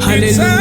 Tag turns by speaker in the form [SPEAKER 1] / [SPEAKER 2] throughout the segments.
[SPEAKER 1] Hallelujah.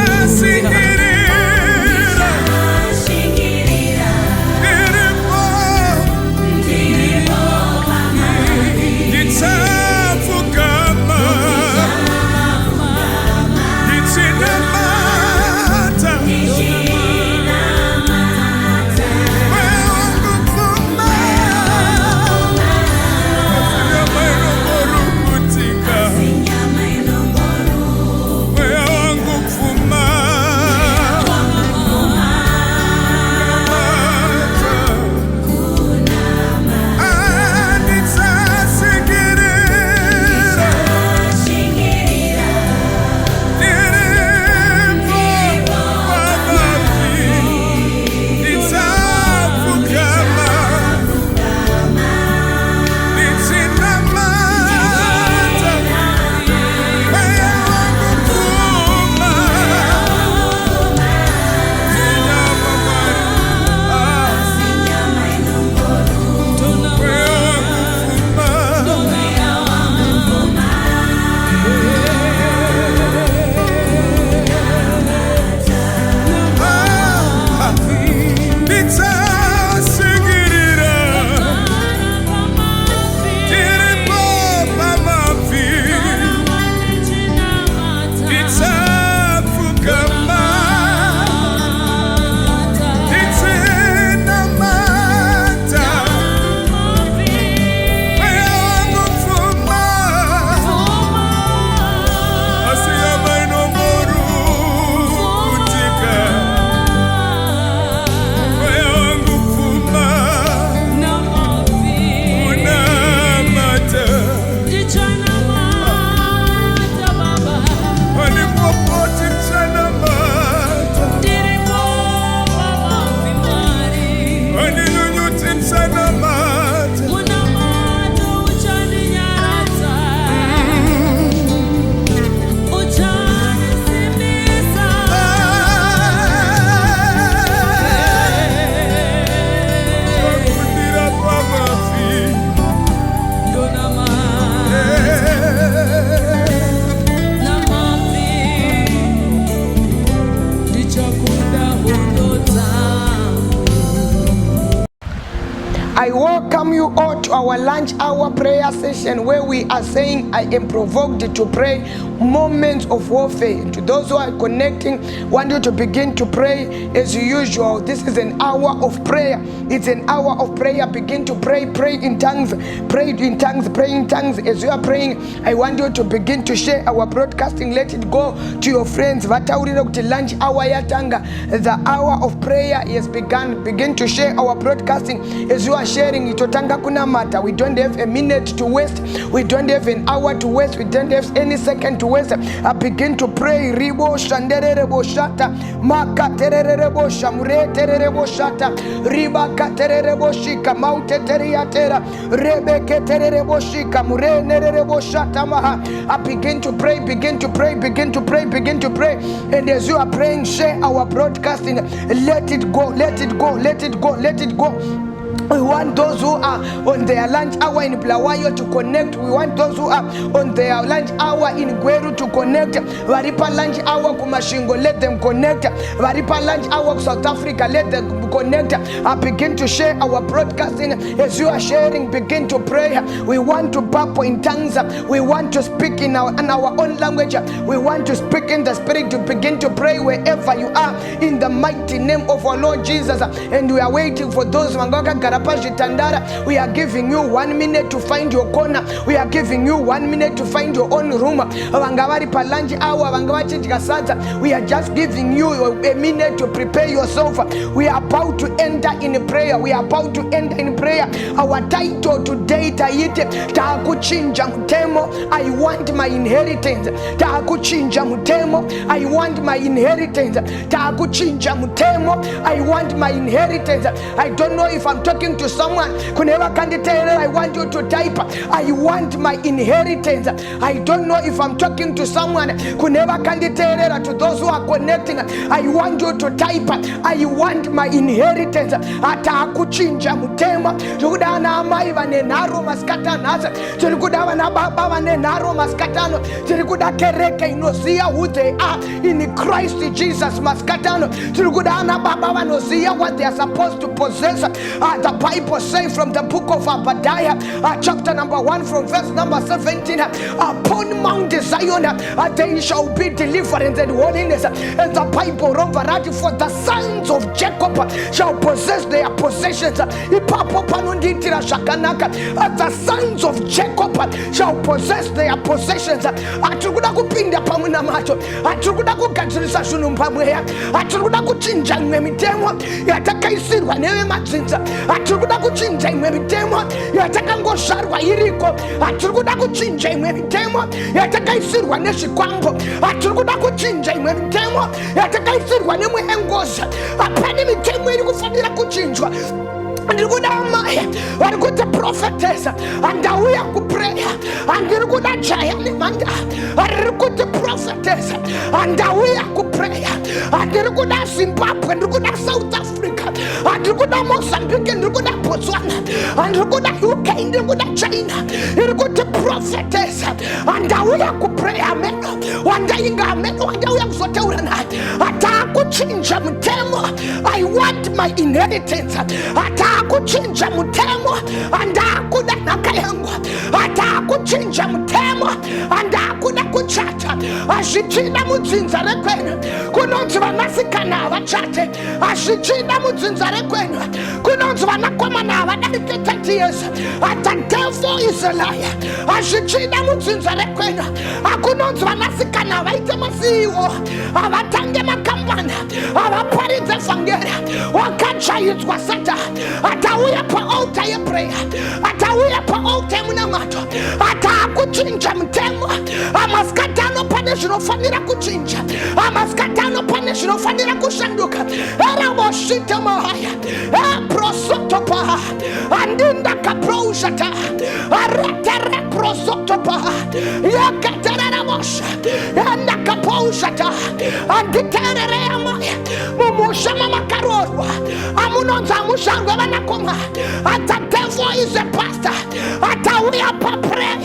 [SPEAKER 2] I welcome you all to our lunch hour prayer session where we are saying I am provoked to pray moments of warfare. To those who are connecting, want you to begin to pray as usual. This is an hour of prayer. It's an hour of prayer. Begin to pray. Pray in tongues. Pray in tongues. Pray in tongues. As you are praying, I want you to begin to share our broadcasting. Let it go to your friends. Vataurira kuti lunch hour yatanga. The hour of prayer has begun. Begin to share our broadcasting. As you are sharing, itotanga kuna mata. We don't have a minute to waste. We don't have an hour to waste. We don't have any second to waste. I begin to pray. Ribo shanderebo shata. Maka tererebo shamure tererebo shata. Riba katererebo shika. Maute teriatera. Rebeke tererebo shika. Mure nerebo shata maha. I begin to pray. Begin to pray. Begin to pray. Begin to pray. And as you are praying, share our broadcasting. Let it go. Let it go. Let it go. Let it go. We want those who are on their lunch hour in Bulawayo to connect. We want those who are on their lunch hour in Gweru to connect. Varipa lunch hour Kumashingo, let them connect. Varipa lunch hour South Africa, let them connect. I begin to share our broadcasting. As you are sharing, begin to pray. We want to babble in tongues. We want to speak in our own language. We want to speak in the spirit, to begin to pray wherever you are in the mighty name of our Lord Jesus. And we are waiting for those we are giving you 1 minute to find your corner. We are giving you 1 minute to find your own room. We are just giving you a minute to prepare yourself. We are about to enter in prayer. We are about to enter in prayer. Our title today, Takuchinja Mutemo, I want my inheritance. Takuchinja Mutemo, I want my inheritance. Takuchinja Mutemo, I want my inheritance. I don't know if I'm talking talking to someone, I want you to type, I want my inheritance. I don't know if I'm talking to someone. To those who are connecting, I want you to type, I want my inheritance. Atakuchinja mutema tukudana amai vanenaro maskatana turikuda na baba vanenaro maskatano turikuda kereke inosia who they are in Christ Jesus maskatano turikuda na baba vanosia what they are supposed to possess. The Bible says from the book of Obadiah, chapter number 1 from verse number 17, upon Mount Zion there shall be deliverance and holiness. And the Bible for the sons of Jacob shall possess their possessions. The sons of Jacob shall possess their possessions. Atukuda kupinda pamuna macho, atukuda kukachirisa shunu mpamwe, atukuda kuchinja mwe mitemo yataka isirwa newe matsinza, atukuda kuchinja mwe mitemo yataka ngosharwa iriko, atukuda kuchinja mwe mitemo yataka isirwa neshikwambo, atukuda kuchinja mwe mitemo yataka isirwa nemwe engoza, apani mitemo iri kufadira kuchinjwa. And you could have my, and good prophetess, and we are good prayer, and you could have giant manda, and good prophetess, and we are good prayer, and you could have Zimbabwe, and you could have South Africa, and you could have Mozambique, and you could have Botswana, and you could have UK, and you could have China, you could have prophetess, and we are good prayer, men, one day in Gamen, one day we have Sotaurana, I want my inheritance. Atakuchinja mutemo andakuda nakayangwa atakuchinja mutemo andakuda kuchata ashichina mudzinzare kwenu kunonzi vanasikana vachate ashichina mudzinzare kwenu kunonzi vanakomana vadarike 30 years the devil is a liar ashichina mudzinzare kwenu akunonzi vanasikana vaite masiwo avatange makambana avaparidze fangera wakachayitswa sata atauya pa altar ya prayer atauya pa altar munamato atakuchinja mtemo amaskatano pane zvinofanira kuchinja amaskatano pane zvinofanira kushanduka era moshita mahaya prosotopa andinda kaproshata aretere prosotopa yakaterera mosha anda kaposhata anditerere amaya mumusha mamakarorwa amunonza mushangwa vanakoma ata devil is a pastor atauya pa prayer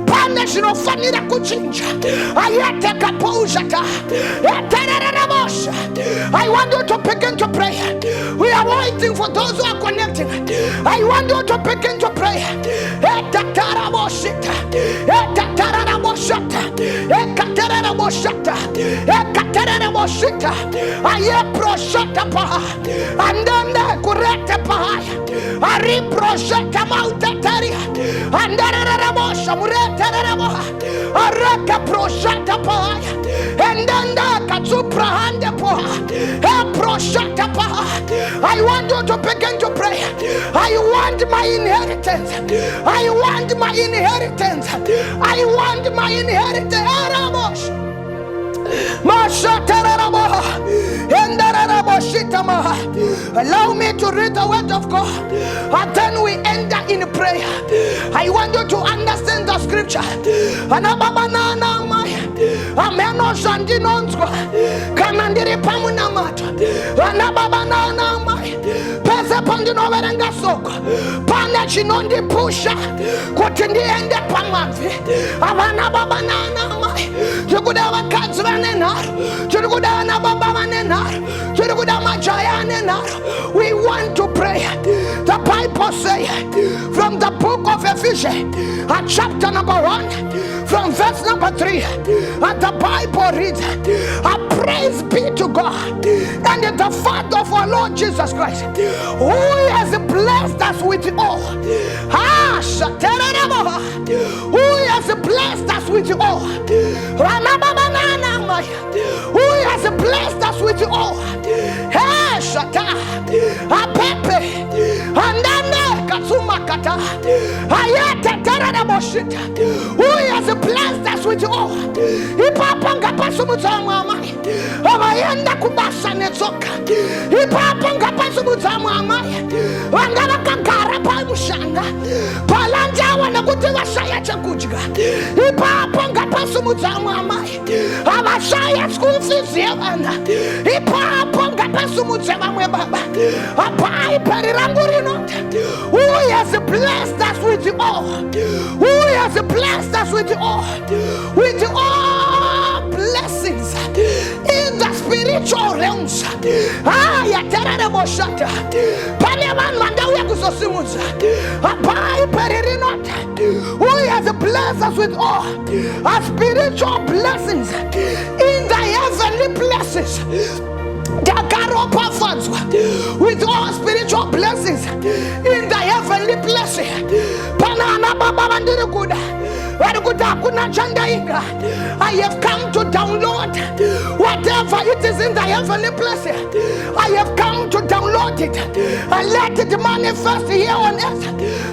[SPEAKER 2] pane zvinofanira kuchinja ayateka paushata yaterera mosha. I want you to begin to pray. We are waiting for those who are connecting. I want you to begin to pray. Etatara moshita etatara moshata ekaterera moshata ekaterera moshita aye proshata pa andanda kurete pa ari proshata mautateria andara mosha mureterera mo araka proshata pa andanda katsupra hande po proshata pa. I want you to begin to pray. I want my inheritance. I want my inheritance. I want my inheritance. Allow me to read the word of God, and then we enter in prayer. I want you to understand the scripture. Ameno shandinonzwa kanandiri pamunamato anababanana mai pesa pandino verenga soko pana chinondi pusha kuti ndiende pamamvi avana babanana mai tikuda vakadzi vane nharo tirikuda vana baba vane nharo tirikuda majaya ane nharo. We want to pray. The Bible says from the book of Ephesians chapter number 1 from verse number 3, and the Bible reads, praise be to God and the Father of our Lord Jesus Christ, who has blessed us with all. Who has blessed us with all. Who has blessed us with all. Who has blessed us with with all. Ipapanga pasumutama amai. Abayenda kubasa netsoka. Ipapanga pasumutama amai. Wangala kankara pa mushanga. Palanja wana kutiva shaya chakujga. Ipapanga pasumutama amai. Abashaya school fees yevana. Ipapanga pasumutama mwe baba. Apai perirangurino. Who has blessed us with all? Who has blessed us with all? With all blessings in the spiritual realms. Ya terere moshata. Paleman mandawe kusosimuza. Apai peririnota. Who has blessed us with all our spiritual blessings in the heavenly places. With all spiritual blessings in the heavenly places. Panana baba mandirikuda. I have come to download whatever it is in the heavenly places. I have come to download it and let it manifest here on earth.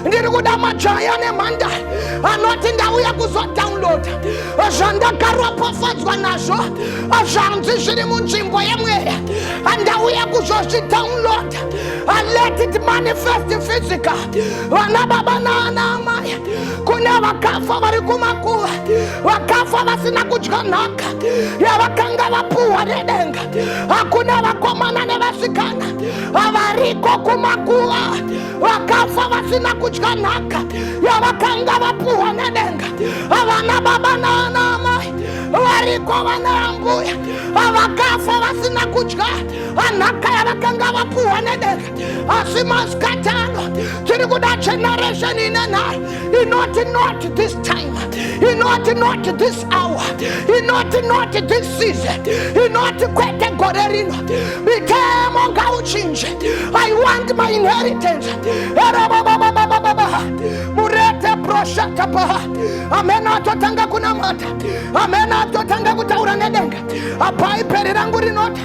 [SPEAKER 2] Ndirikuda machayane manda. Anotinda uya kuzo download. Ajanda karopa fadzwa nazo. Ajanti shiri munchimbo yemwe. And we are going to download and let it manifest in physical. Kuna wakafa walikumakua. Wakafa wasina kujanaka. Ya wakanga wapuwa redenga. Hakuna wakomana nevasikana. Awariko kumakua. Wakafa wasina kujanaka. Ya wakanga wapuwa redenga. Awana baba na namai. Wariko wanaambuya. Awakafa wasina kuchka. Anaka ya wakanga wapuwa nedeka. Asimas katano. Tirikuda generation inena. Not this time. Not this hour. Not this season. Not kwete gorerino. Bitemo ngauchinje. I want my inheritance. Murete proshata pa. Amena totanga kunamata. Amena totanga kutaura nedenga. Apai perirangu not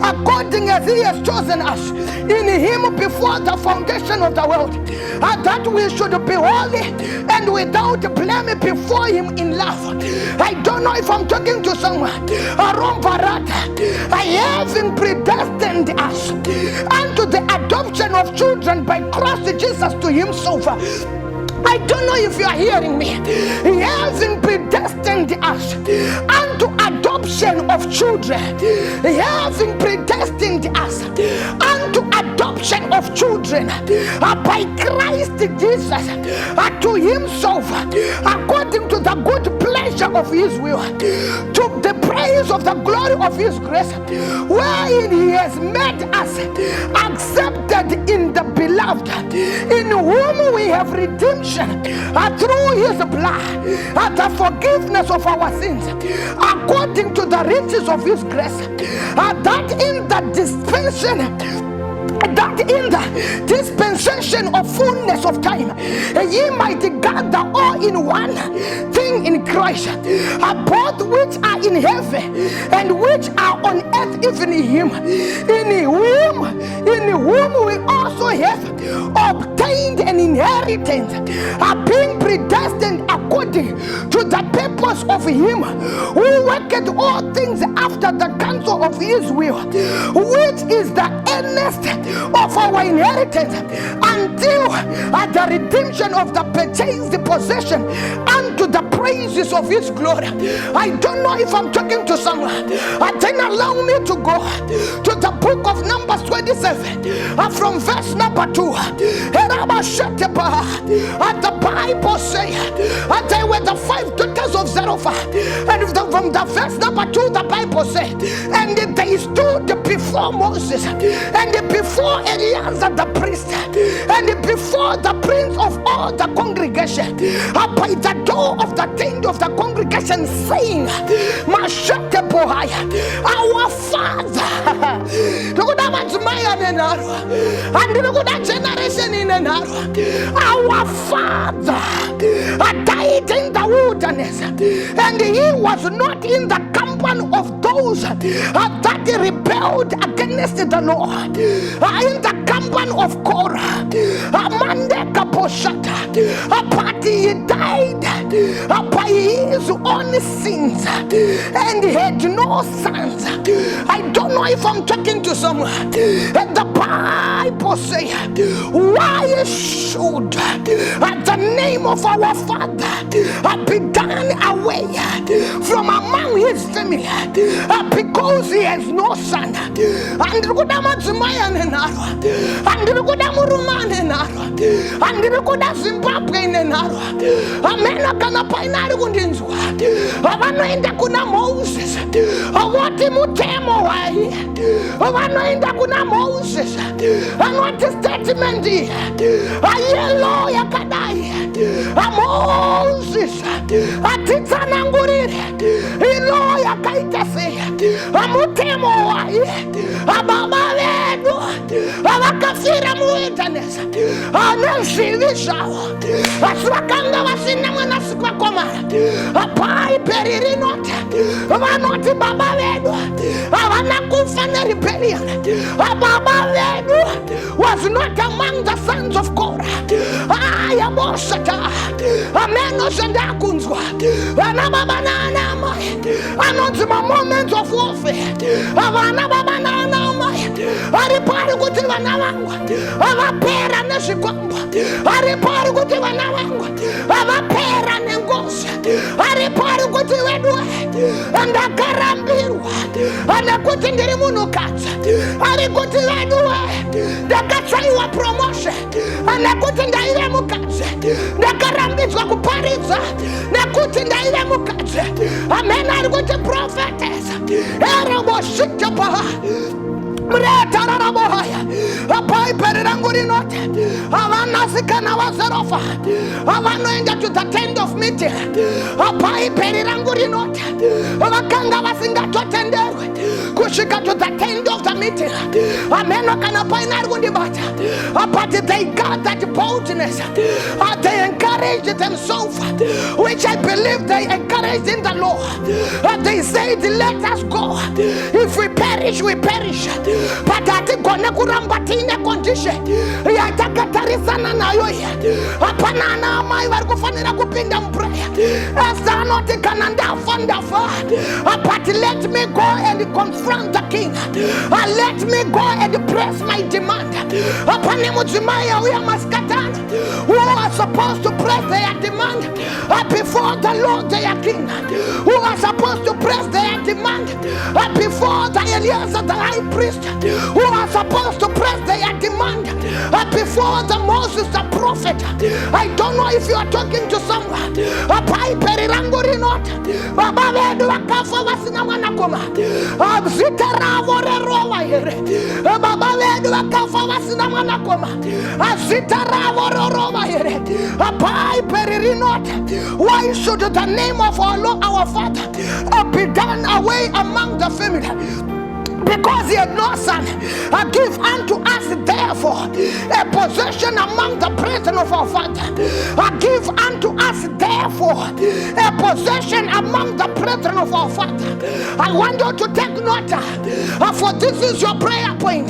[SPEAKER 2] according as he has chosen us in him before the foundation of the world, and that we should be holy and without blame before him in love. I don't know if I'm talking to someone. I have predestined us unto the adoption of children by Christ Jesus to himself. I don't know if you are hearing me. He hasn't predestined us unto adoption of children. He hasn't predestined us unto adoption of children by Christ Jesus to himself, according to the good pleasure of his will, to the praise of the glory of his grace, wherein he has made us accepted in the beloved, in whom we have redemption through his blood, the forgiveness of our sins, according to the riches of his grace, that in the dispensation of fullness of time, ye might gather all in one thing in Christ, both which are in heaven and which are on earth, even in him, in whom we also have obtained an inheritance, being predestined according to the purpose of him who worketh all things after the counsel of his will, which is the earnest of our inheritance until the redemption of the purchased possession unto the praises of his glory. I don't know if I'm talking to someone. Then allow me to go to the book of Numbers 27 from verse number 2. And the Bible says they were the 5 daughters of Zerubbabel, and from the verse number 2 the Bible says, and they stood before Moses and before Eleazar the priest and before the prince of all the congregation by the door of the tent of the congregation, saying, our Father. Look at that and look at that generation in an hour. Our Father, stayed in the wilderness, and he was not in the company of those that rebelled against the Lord. In the company of Korah, Amanda Kaposhata, he died by his own sins, and he had no sons. I don't know if I'm talking to someone. And the Bible says, why should the name of our Father be done away from among his family because he has no son? And Zimbabwe amena kana painari kundinzwa vanoenda kuna Moses avoti mutemo wai vanoenda kuna Moses anoti statement ayelo yakadai Moses atitsanangurire ilo yakaita sei mutemo wai ababa vedu vakafira muwilderness nezvivi zvavo asi vakanga vasina mwanasikwakomana paiperi rinoti vanoti baba vedu havana kufa nerebellion. Baba vedu was not among the sons of Korah. Ayaboshata ameno shandakunzwa vana baba nana mai anonzi moments of warfare vana baba nana mai ari pari kuti vana vangu avapera nezvikwambo ari pari kuti vana vangu avapera nengozi ari pari kuti vedu ndakarambirwa nekuti ndiri munhukadzi ari kuti vedu ndakatsvaiwa promotion nekuti ndaive mukadzi ndakarambidzwa kuparidza nekuti ndaive mukadzi amene ari kuti prophetess eroboshitapa mretararabohaya apaiperi rangu rinoti avanasikana vazerofa avanoenda to the tent of meeting apaiperi rangu rinoti vakanga vasingatotenderwe kusvika to the tent of the meeting ameno kana painari kundibata but they got that boldness they encouraged themselves, which I believe they encouraged in the Lord. They said let us go, if we perish we perish, but atigone kurambatine condition yatakatarisana nayo hapana na mai vari kufanira kupinda mprayer esanoti kana ndafa but let me go and confront the king, let me go and press my demand. Apane mudzimai auya masikatana who are supposed to press their demand before the Lord their king, who are supposed to press their demand before the Eliezer the high priest, who are supposed to press their demand before the Moses the prophet. I don't know if you are talking to someone. Apaiperango rinota baba vedu vakafa vasina mwanakoma zvitaravo rerova here baba vedu vakafa vasina mwanakoma zvitaravo rerova here apaiperi rinota. Why should the name of our Lord our Father be done away among the family? Because he had no son. Give unto us therefore a possession among the brethren of our Father. Give unto us therefore a possession among the brethren of our Father. I want you to take note, for this is your prayer point.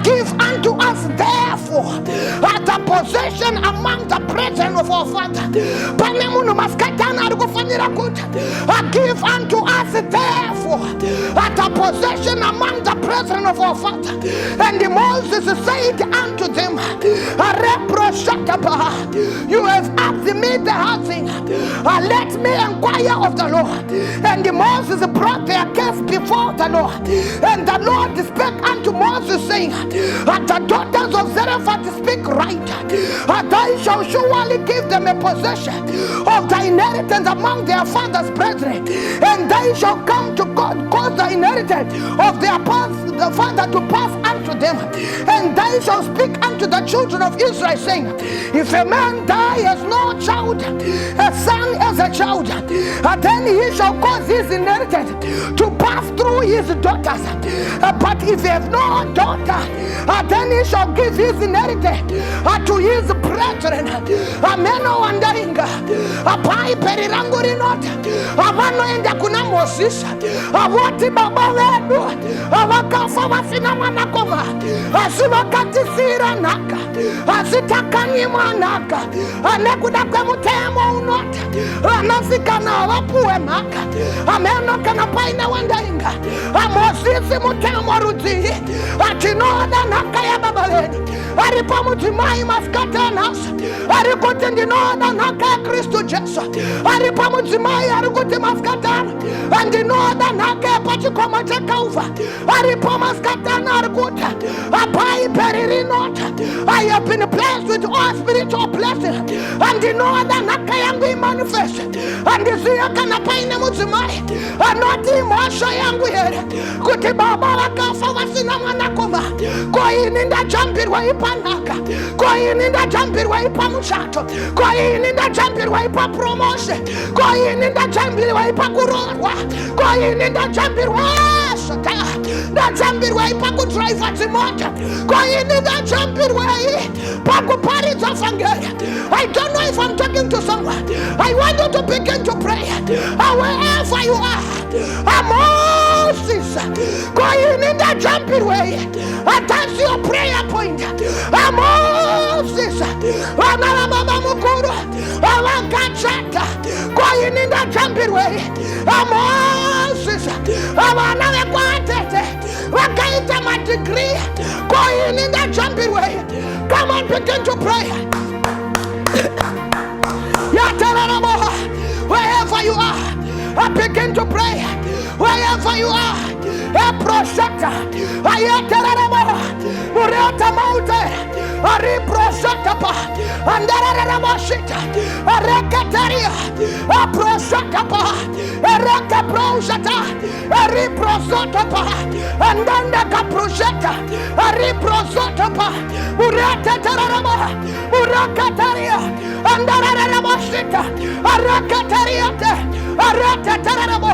[SPEAKER 2] Give unto us therefore the possession among the brethren of our Father. Give unto us therefore the possession among the brethren of our Father. And Moses said unto them, you have asked me the hard thing, let me inquire of the Lord. And Moses brought their case before the Lord. And the Lord spake unto Moses, saying, the daughters of Zarephath speak right. Thou shalt surely give them a possession of the inheritance among their father's brethren, and they shall come to cause the inheritance of their the father to pass unto them. And they shall speak unto the children of Israel, saying, if a man die as no child, a son as a child, then he shall cause his inheritance to pass through his daughters. But if he has no daughter, then he shall give his inheritance to his brethren. Ameno wandainga apai perirangu rinota avanoenda kuna Moses avoti baba wedu avakafa wasina mwanakoma asivakatisira naka asitakani mwanaka anekuda kwa mutemo unota anasikana wapuwe maka ameno kana paina wandainga amosisi mutemo rudzi atinoda naka ya baba wedu aripa mutimai maskata nasa arikote ndinoda naka ya Kristo Jesu aripa mutimai arikote maskata andinoda naka ya pachikoma chakauva aripa maskata na arikote apai peririnota. I have been blessed with all spiritual blessings andinoda naka yangu manifest andisiya kana paina mutimai anoti mwasha yangu here kuti baba wakafa wasina mwanakoma koini ndachambirwa ipanaka koini ndachambirwa ipamuchato koini ndachambirwa ipa promotion koini ndachambirwa ipa kurorwa koini ndachambirwa sota ndachambirwa ipa kudrive atimota koini ndachambirwa ipa kuparidza fangera. I don't know if I'm talking to someone. I want you to begin to pray wherever you are. Moses, koini ndachambirwa attach your prayer point. Moses, wana baba mukuru awakachata koini ndachambirwa Moses, wana wekwatete wakaita madegree koini ndachambirwa. Come on, begin to pray. Wherever you are, begin to pray. Wherever you are, prosata ayatarama murata maute ari prosata pa andarara mashita arekataria prosata pa ereka prosata ari prosata pa andanda ka prosata ari prosata pa murata tarama murakataria andarara mashita arekataria arata tarama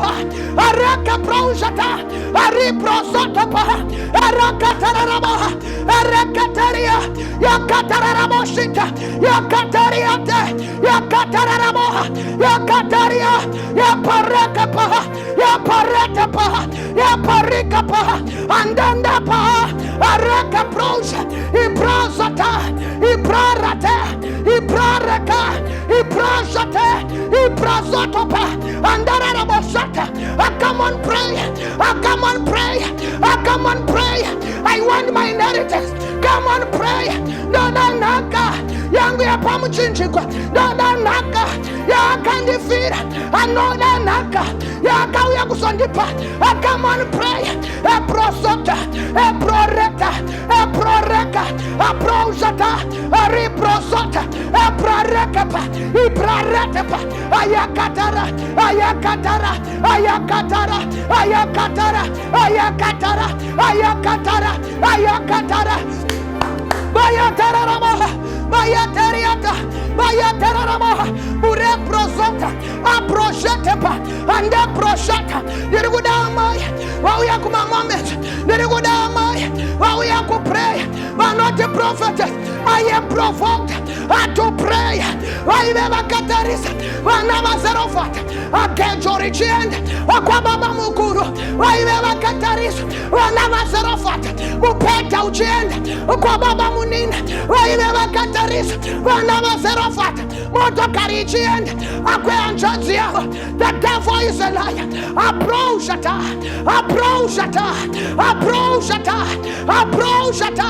[SPEAKER 2] araka prosata ari prosata pa araka tarama arekataria yakatarama shita yakataria yakatarama yakataria yaparaka pa yaparata pa yaparika pa andanda pa araka prosa iprosata iprarata ipraraka iprosata iprosoto pa andara bosata. Come on pray, come on pray, come on pray. I want my inheritance. Come on pray. Dada naka yangu ya pamuchinchikwa dada naka ya kandifira anoda naka ya kauya kusondipa. Come on pray. Prosota proreka proreka prosota riprosota proreka pa iprarete pa ayakatara ayakatara ayakatara ayakatara ayakatara ayakatara ayakatara bayatara rama bayatariata bayatara rama mure prosota aprojete pa anda projeta dirigudama wao ya kumamameza dirigudama wao ya kupray. I'm not a prophet. I am provoked to pray. I never catarisa. I never zerofat. I can't origin. I baba mukuru. I never catarisa. I never zerofat. Upeta ugenda. I baba munina. I never catarisa. I never zerofat. Motokari ugenda. I can't judge. The devil is a liar. Approach it. Approach it. Approach it. Approach it.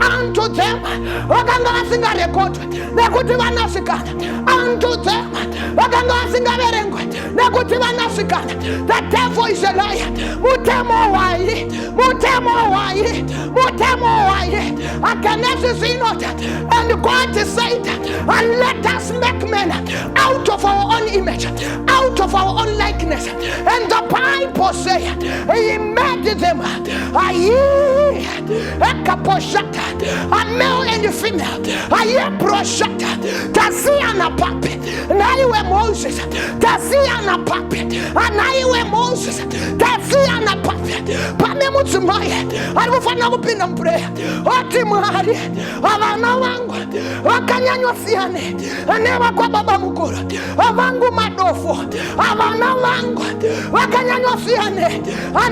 [SPEAKER 2] Unto them, wakanga singa rekotwe nekuti vanasikana. Unto them, wakanga singa verengwe nekuti vanasikana. The devil is a liar. Mutemo wai, mutemo wai, mutemo wai. Akanesi sinota. And God said, and let us make men out of our own image, out of our own likeness. And the Bible says he made them a male and a female. Taziana papi, naiwe Moses, Taziana papi, naiwe Moses, Taziana papi, Pame Mutsumaya, Alufana Pina prayer, Otimari, Avana Wangu, Wakanyanywa Siane, Never kwa Baba Mukuru, Avangu Madofo, Avana Wangu, Wakanyanywa Siane,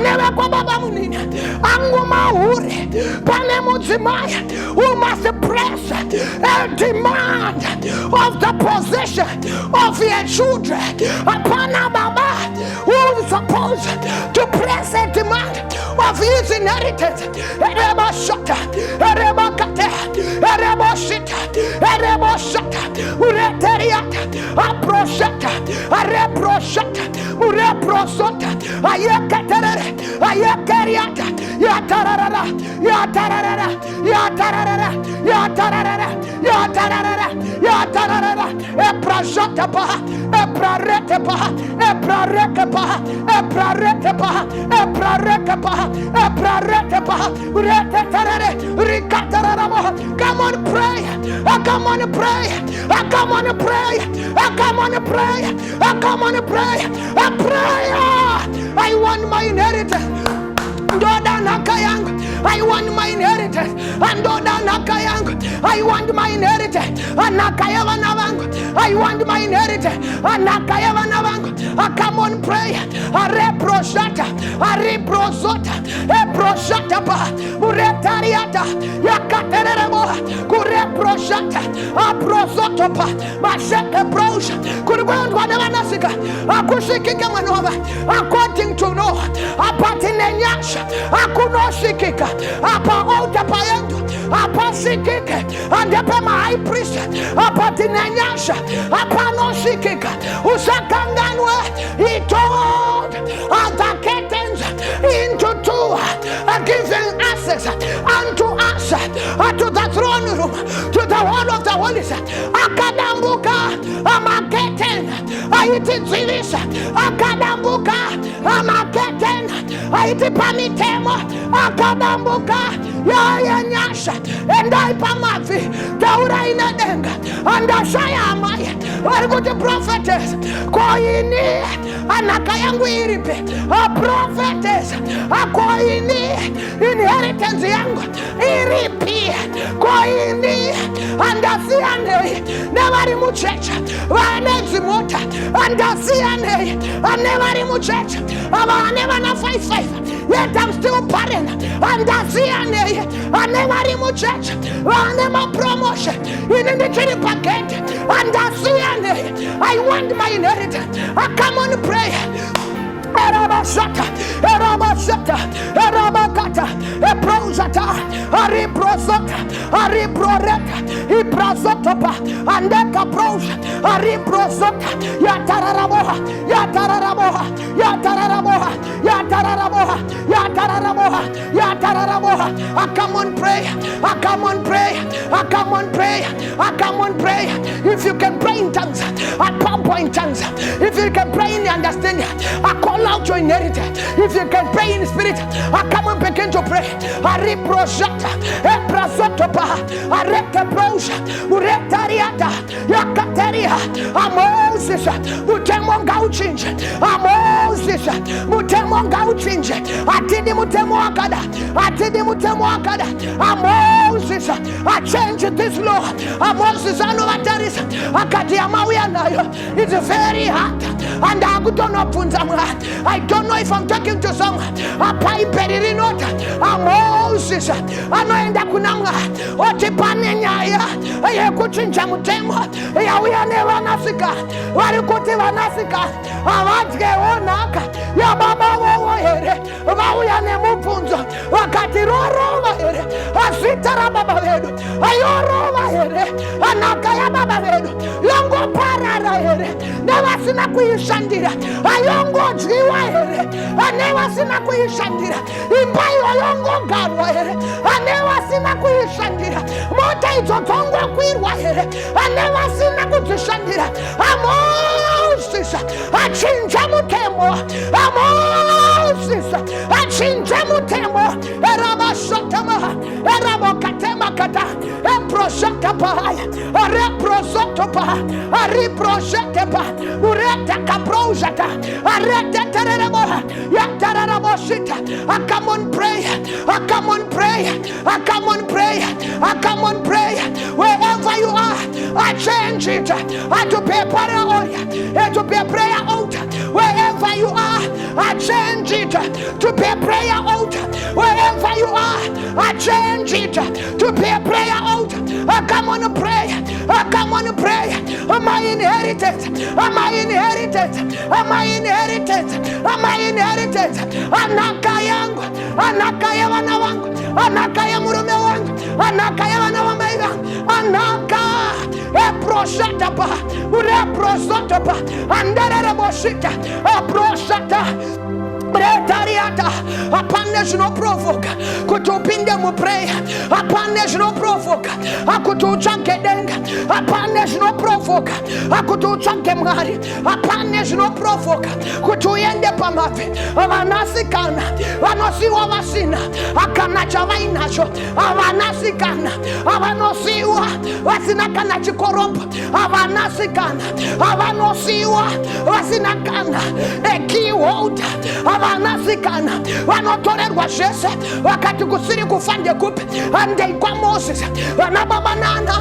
[SPEAKER 2] Never kwa Baba Munina, Angu Mauri, Pame Mutsumaya, who must press and demand of the possession of your children upon our Baba, who is supposed to press a demand of his inheritance. Ereba shata, ereba kata, ereba shita, ereba shata, ureteriata, aproshata, areproshata, ureprosota, ayekaterere, ayekeriata, yatarara, yatarara, yatarara, yatarara, yatarara, yatarara, eprashata, epraretepa, epraretepa, epraretepa, epraretepa, epraretepa, retetarare, rikatarara. Come on, pray. Come on, pray. Come on, pray. Come on, pray. Come on, pray. Pray. I want my inheritance. Ndoda nakayangu, I want my inheritance. Ndoda nakayangu, I want my inheritance. Anakaya vanavangu, I want my inheritance. Anakaya vanavangu. Come on, pray. Areproshata, areprosota, eproshata pa, uretariata, yakaterebo, kureproshata, aprosoto pa, masheke prosha, kuribond wanavanasika, akushikika manova, according to know, apatinenyash. Akunoshikika, apa ota payendu, apa shikika, and the high priest, apa tinanyasha, apa no shikika, usakanganwe, he told the curtains into two, giving access unto us, to the throne room, to the hall of the holies, akadambuka, amaketen, aitizivisha, akadambuka, amaketen, aitipani akadambuka ya nyasha endai pamafi taura inadenga andashaya amaya walikuti prophetess koini anakayangu iripe a prophetess akoini inheritance yangu iripi koini andasiane nevari muchecha vanezimota andasiane nevari muchecha avane vana 55 yet I'm still barren. And I see I never remove church. I never promotion. In the church packet. And I see I want my inheritance. I come on pray. Erabashata, Erabashata, Erabakata, Eprosata, Ariprosota, Ariproreta, Iprasotopa, and Decaprosa, Ariprosota, Yatararaboha, Yatararaboha, Yatararaboha, Yatararaboha, Yatararaboha, Yatararaboha. I come on pray, I come on pray, I come on pray, I come on pray. If you can pray in tongues, I pump in tongues. If you can pray in the understanding, I call out your inheritance. If you can pray in the spirit, I come and begin to pray. I reprojecta, eprasotopa, I rectaprosha, uretariata, yakateria, Moses, mutemonga uchinje, Moses, mutemonga uchinje, atidi mutemoakada, atidi mutemoakada, Moses, I change this law, Moses, I know what that is, it's very hard, and I don't know I don't know if I'm talking to someone. Moses, anaenda kunanga otipane nyaya ayekuchinja mutemo yauyane nasika walikuti vanasika avatye onaka ya baba wowo here vauyane mubvunzo wakati rorova here asitara baba vedu ayorova here anaka ya baba vedu yongoparara here nevasina kuishandira ayongodyiwa here anevasina kuishandira imba iyo yongogarwa here anevasina kuishandira mota idzotongwa kwirwa here anevasina kudzishandira Moses Moses achinja mutemo, Moses achinja mutemo, erabashatama, erabokatema kata, eproshatapa, reprosotopa, ariproshatepa, ureta kaprojata, areta terebo, yatarabosita. I come on pray, I come on pray, I come on pray, I come on pray. Wherever you are, I change it to be a prayer altar, to be a prayer altar. Wherever you are, I change it to be a prayer altar. Wherever you are, I change it to be a prayer altar. I come on pray, I come on pray. My inheritance, my inheritance, my inheritance, my inheritance. Anaka yangu, anaka ya wana wangu, anaka ya murume wangu, anaka ya wana wamaiga, anaka eproshatapa, ureprosotapa, andereboshita, eproshata. Bretariata, a punish no provoke, could to pin them with prayer, a punish no provoke, I could to chunk a deng, a punish no provoke, I could to chunk a mari, a punish no provoke, could to end the pamafi, of a nasikana, Vanosio Vasina, a canachavinacho, of a nasikana, of a nosiwa, Vasinakanachi corrupt, of a nasikana, of a nosiwa, Vasinakana, a key water. Wanasikana wanotorerwa Jese wakati kusiri kufanya kupe ande kwa Moses wanababanana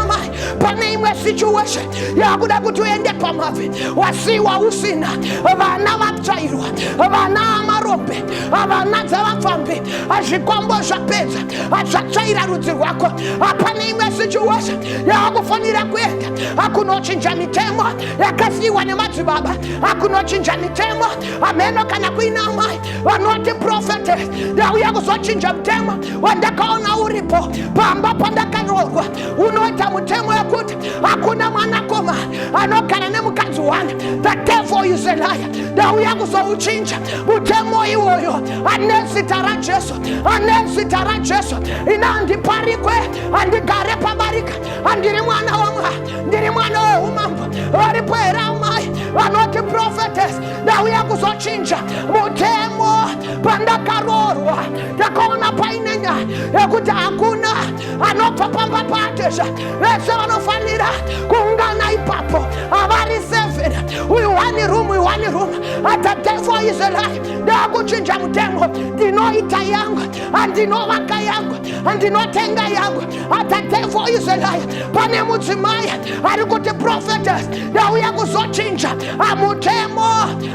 [SPEAKER 2] panimwe situation yakuda kutuende pamavi wasiwa usina wana wapchairwa wana marombe wana zawafambi ajikombo japeza achachaira ruti wako panimwe situation yakufanira kwenda akunochinja mitemo yakasiwa ne matibaba akunochinja mitemo ameno kana kuina wanoti prophetess da uyago so chinja mtema wandakaona uripo pamba pandakanyorwa unoita mtemo yakuti hakuna mwana koma anokana ne mukazi wana. The devil is a liar. Da uyago so uchinja mtemo iwoyo anesitara Jesu inandi parikwe andi garepa barika andiri mwana wama ndiri mwana wa umambo waripera umai wanoti prophetess da uyago so chinja mutemo pandakarorwa takona painenya yakuti hakuna anopapamba patesha ese wanofanira kuungana ipapo avari 7 uiwani room ata devil is a lie dakuchinja mutemo ndinoita yangu andino waka yangu andinotenga yangu ata devil is a lie pane mudzimai arikuti prophetess dauya kuzochinja amutemo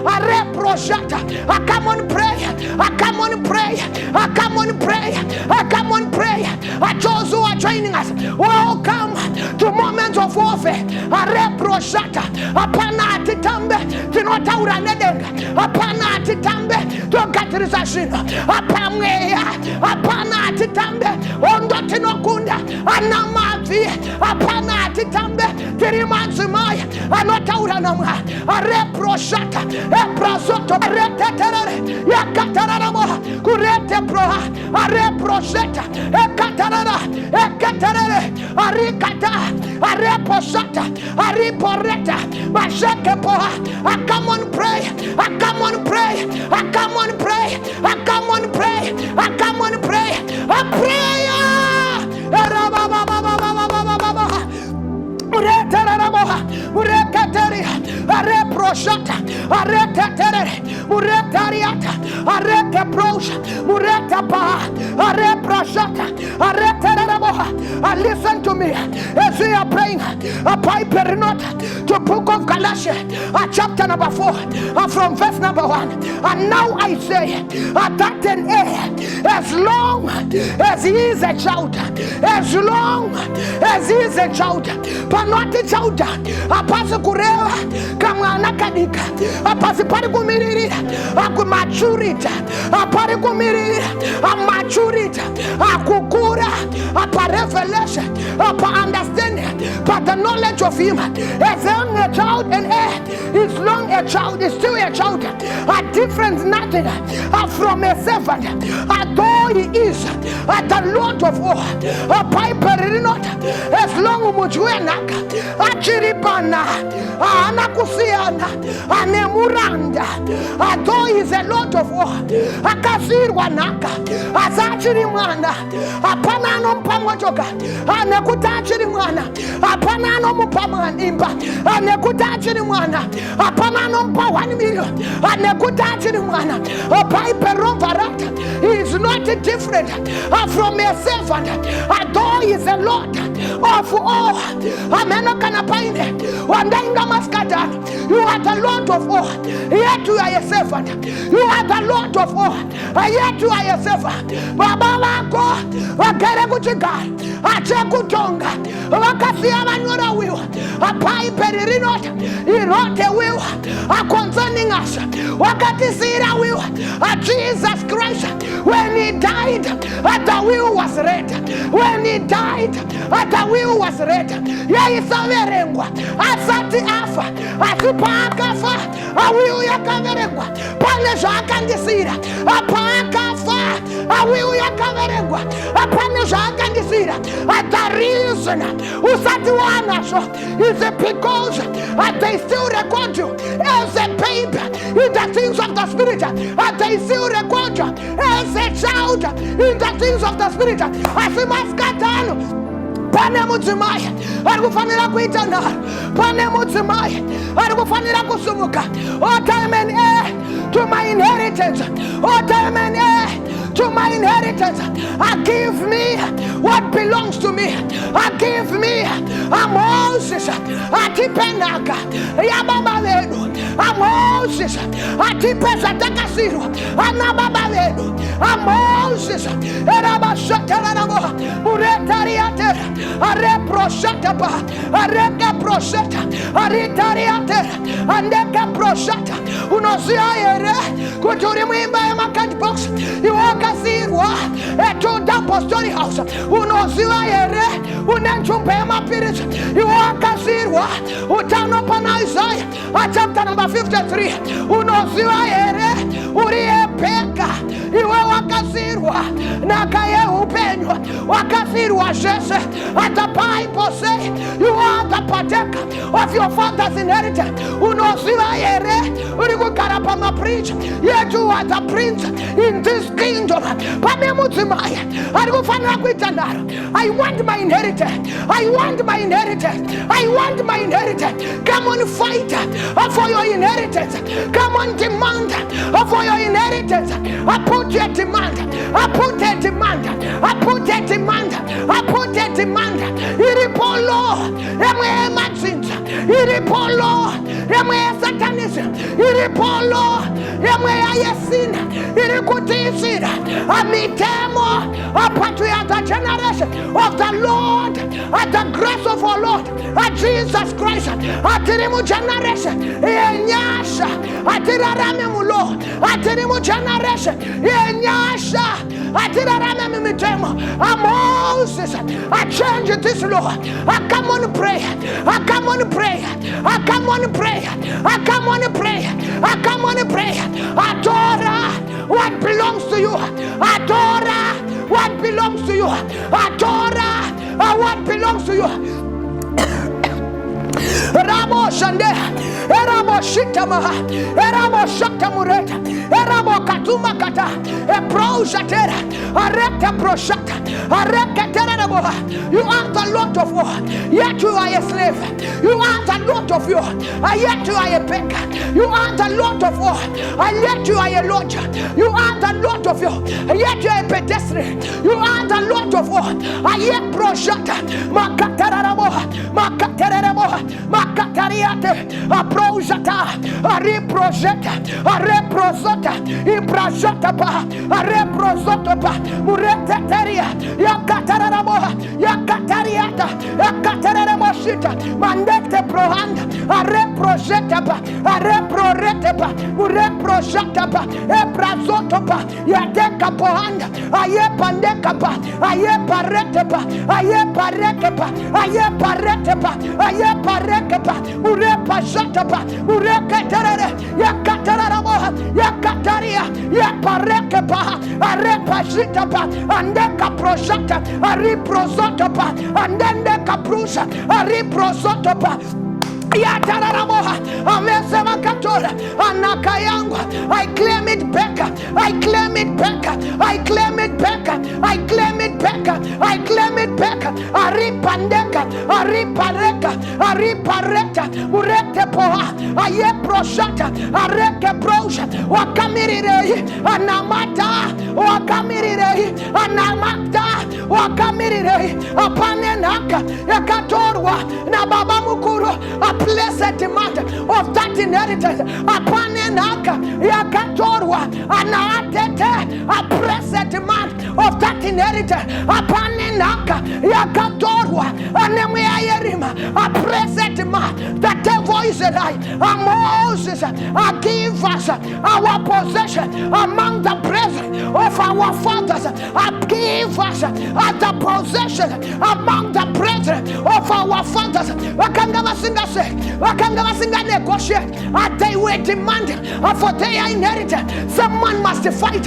[SPEAKER 2] areprojata. I come on prayer, I come on prayer, I come on prayer, I come on prayer. I those who are joining us, welcome to moments of warfare. Areproshata, apana atitambe, tinotaura nedenga, apana atitambe, togatrizashina, apana atitambe, ondo tinokunda, anamavi, apana atitambe, tirimanzimaya, anotaura nama, areproshata, eprazoto, aretetere, yakataramo, kurete proha, areprosheta, ekatarara, ekatarere, arikata, areposata, ariporeta, basheke poha. I come on pray, I come on pray, I come on pray, I come on pray, I come on pray, I pray. Areproshata, aretetere, muretariata, areteprosha, muretapa, areproshata, aretereboha. Listen to me as we are praying. To book of Galatians, chapter number 4, from verse number 1. And now I say that an heir, as long as he is a child, as long as he is a child, but not a child, apasa kurewa kama anakadika, apasa pari kumirira, akumaturita, apari kumirira, amaturita, akukura, apa revelation, apa understanding, pa but the knowledge of him as long a child and heir is long a child is still a child, a difference nothing from a servant, although he is the Lord of all. A piper not as long mujuenaka achiripana anakusiana anemuranda, although he is a Lord of all. Akasirwanaka azachirimwana apana no mpamotoka anekutachirimwana apana no mpamanimba anekutachirimwana apana no mpa 1 million anekutachirimwana Piperovarata is not different from a servant, although he is a Lord of all. Amenokanapaine wandainga maskata, you are the Lord of all, yet you are a servant. You are the Lord of all, yet you are a servant. Baba wako wakere kuchika ache kutonga wakasia manyora wiwa apai peririnota irote wiwa concerning us wakati sira wiwa Jesus Christ when he died the will was read. When he died the will was read. Yeye saverengwa asati afa asipakafa awiu yakaverengwa pale jakandisira apakafa awiu yakaverengwa apane jakandisira. The reason usati wanasho is because they still record you as a baby in the things of the spirit. They still record you as a child in the things of the spirit. Asimaskatano pane mudzimai arikufanira kuita nharo, pane mudzimai arikufanira kusumuka. O time and heir to my inheritance, o time and heir to my inheritance. Give me what belongs to me. Give me Moses atipenaka yababa wenu, Moses atipesa takasiru anababa wenu, Moses erabashatarabo muretariate areproshatapa areka proshata aritariate andeka proshata unozia yere kuturi mwimba ya makati box iwakasirwa eto dampo story house unozia yere unenchumpe ya mapirita iwakasirwa utano pana Isaiah chapter number 53 unozia yere uriepeka iwe wakasirwa nakaye upenywa wakasirwa Jesse. And the Bible says you are the partaker of your father's inheritance. Unosiwa yere urikukarapama preach. Yet you are the prince in this kingdom. I want my inheritance. I want my inheritance. I want my inheritance. Come on, fight for your inheritance. Come on, demand for your inheritance. I put your demand. I put a demand. I put a demand. I put a demand. Iripolo, emwe matsinza. Iripolo, emwe satanism. Iripolo, emwe ayesina. Irikutisira. Amitemo, apatria the generation of the Lord, at the grace of our Lord, at Jesus Christ, at the generation, Enyasha, at the Ramemulo, at the generation, Enyasha, at the Ramemitemo, Moses, I change this law. I come on prayer. I come on prayer. I come on prayer. I come on prayer. I come on prayer. Adora what belongs to you. Adora what belongs to you. Adora what belongs to you. Ramo Shande, Eramo Shitama, Eramo Shatamureta, Eramo Katuma Kata, Ebro Shatera, Areta Proshata, Areka Tereboha. You are the Lord of war, yet you are a slave. You are the Lord of war, yet you are a beggar. You are the Lord of war, yet you are a lodger. You are the Lord of war, yet you are a pedestrian. You are the Lord of war, yet Proshata, Makatereboha, Makatereboha. Makatariate, a projata, a reprojeta, a reprosota, imprajotapa, a reprosotapa, Mureteria, Yakatarabo, Yakatariata, Yakatarabosita, Mandete Prohanda, a reprojetaba, reproretaba, reprojataba, eprazotoba, yadeka pohanda, ayepandekaba, ayepareteba, ayeparekeba, ayepareteba, ayeparekeba, urepajataba, ureketerere, yakatararaboha, yakataria, yaparekeba, arepajitaba, andeka projata, ariprozotaba, andendeka prusa, ariprozotoba, yatararaboha, amesema katora, anakayangwa. I claim it back, I claim it back, I claim it back, I claim it back, I claim it back. Aripandeka, aripareka, aripareta, urete poha, aye proshata, areke prosha, wakamirire, anamata, wakamirire, anamata, wakamirire, apanenaka, yakatorwa, na baba mukuru, blessed demand of that inheritance upon Enaka Yakatorwa Anaatete, a blessed demand of that inheritance upon Enaka Yakatorwa Anemuyayerima, a blessed demand. The devil is a lie. Moses give us our possession among the brethren of our fathers. Give us the possession among the brethren of our fathers. They were demanding for their inheritance. Someone must fight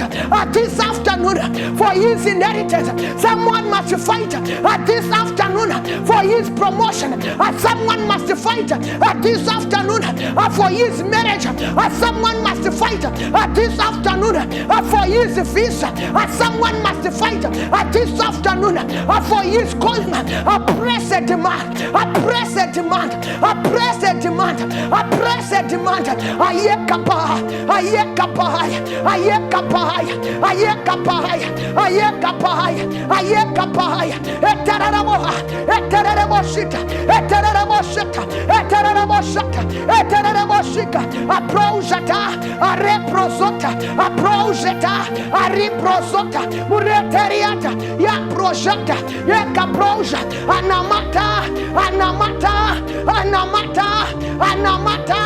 [SPEAKER 2] this afternoon for his inheritance. Someone must fight this afternoon for his promotion. Someone must fight this afternoon for his marriage. Someone must fight this afternoon for his visa. Someone must fight this afternoon for his calling. A blessed demand, a blessed demand, a blessed demand, a blessed demand. Ayekapa, ayekapa, ayekapa, ayekapa, ayekapa, ayekapa, eteraraboha, eteraraboshita, eteraraboshita, eteraraboshita, eteraraboshika, aprojata, areprozota, aprojata, ariprozota, mureteriata, yaprojata, yekaproja, anamata, anamata, anamata, anamata,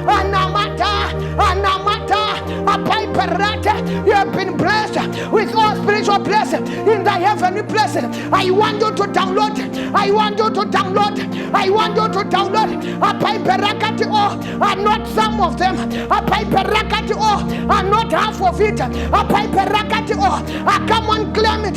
[SPEAKER 2] anamata, anamata, a piperata. You have been blessed with all spiritual blessings in the heavenly places. I want you to download. I want you to download. I want you to download. A piperakati all are not some of them. A piperakati all are not half of it. A piperakati all. Come on, claim it.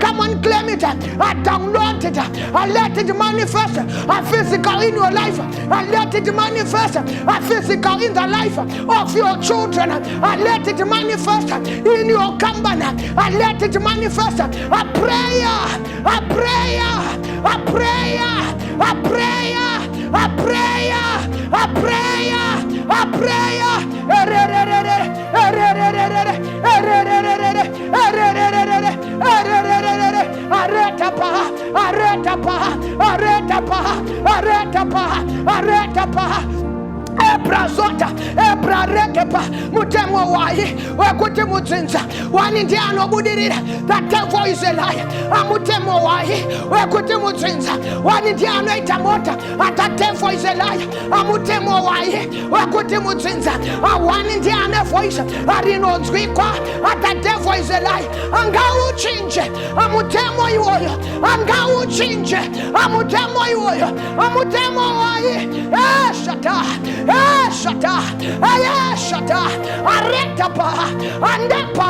[SPEAKER 2] Come on, claim it. Download it. Let it manifest a physical in your life. Let it manifest a physical in the life of your children. Let it manifest in your company. Let it manifest a prayer, a prayer, a prayer, a prayer, a prayer, a prayer, a prayer. Ebrazota, ebrarekepa, mutemo wahi, wekuti mutinza, wanindiano budirira, the devil is a liar, amutemo wahi, wekuti mutinza, wanindiano itamota, the devil is a liar, amutemo wahi, wekuti mutinza, wanindiano voice, arino zwikwa, the devil is a liar, angau chinje, amutemo yoyo, angau chinje, amutemo yoyo, amutemo wahi, shata, shata, shata, aretapa, andepa,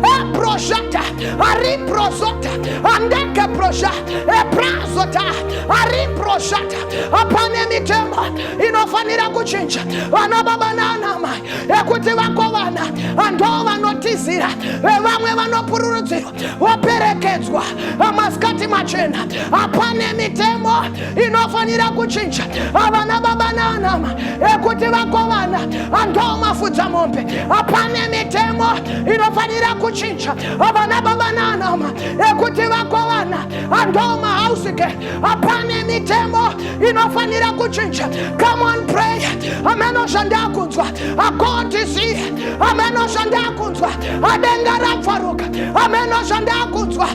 [SPEAKER 2] eprojata, ariprozota, andeke proja, eprazota, ariprojata, apanemitema, inofanira kuchinja, wanababanana, ekuti wakowana, andova notizira, evamwe vanopururuziro, waperekedzwa, amaskati machena, apanemitemo, inofanira kuchinja, avanababanana, ekuti vakovana andoma fudza mombe apane mitemo inofanira kuchinja avana babananama ekuti vakovana andoma hausike apane mitemo inofanira kuchinja. Come on, pray. Ameno shanda kunzwa akotisi ameno shanda kunzwa adengara faruka ameno shanda kunzwa.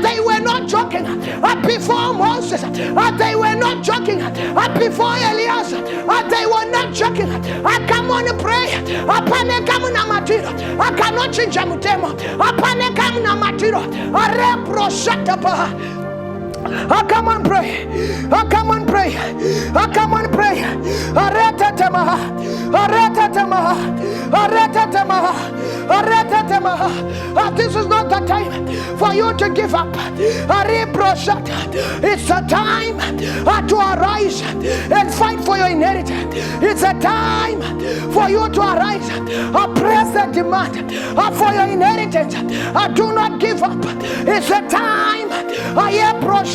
[SPEAKER 2] They were not joking before Moses. They were not joking before Elias. They were not joking. Come on, pray. Apane kamu na matiro akano chinja mutemo apane kamu na matiro arepro shatapa. Come on, pray. Come on, pray. Come on, pray. Areta tamaha. Areta tamaha. Areta tamaha. Areta tamaha. This is not the time for you to give up. It's a time to arise and fight for your inheritance. It's a time for you to arise. Press the demand for your inheritance. Do not give up. It's a time.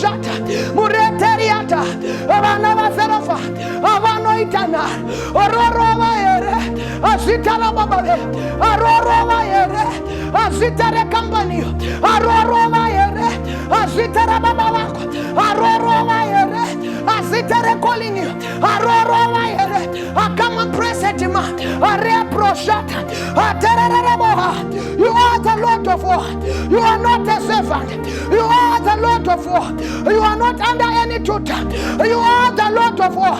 [SPEAKER 2] Mureteriata, Avanava Serafa, Avanoitana, Ororova ere, Asitara Babae, Arorova ere, Asitare Company, Arorova ere, Asitara Babako, Arorova ere, Asitare calling you, Arorova ere, Akama Presetima, Areproshata, Ateraraboha. You are the Lord of war. You are not a servant. You are the Lord of war. You are not under any tutor. You are the Lord of war.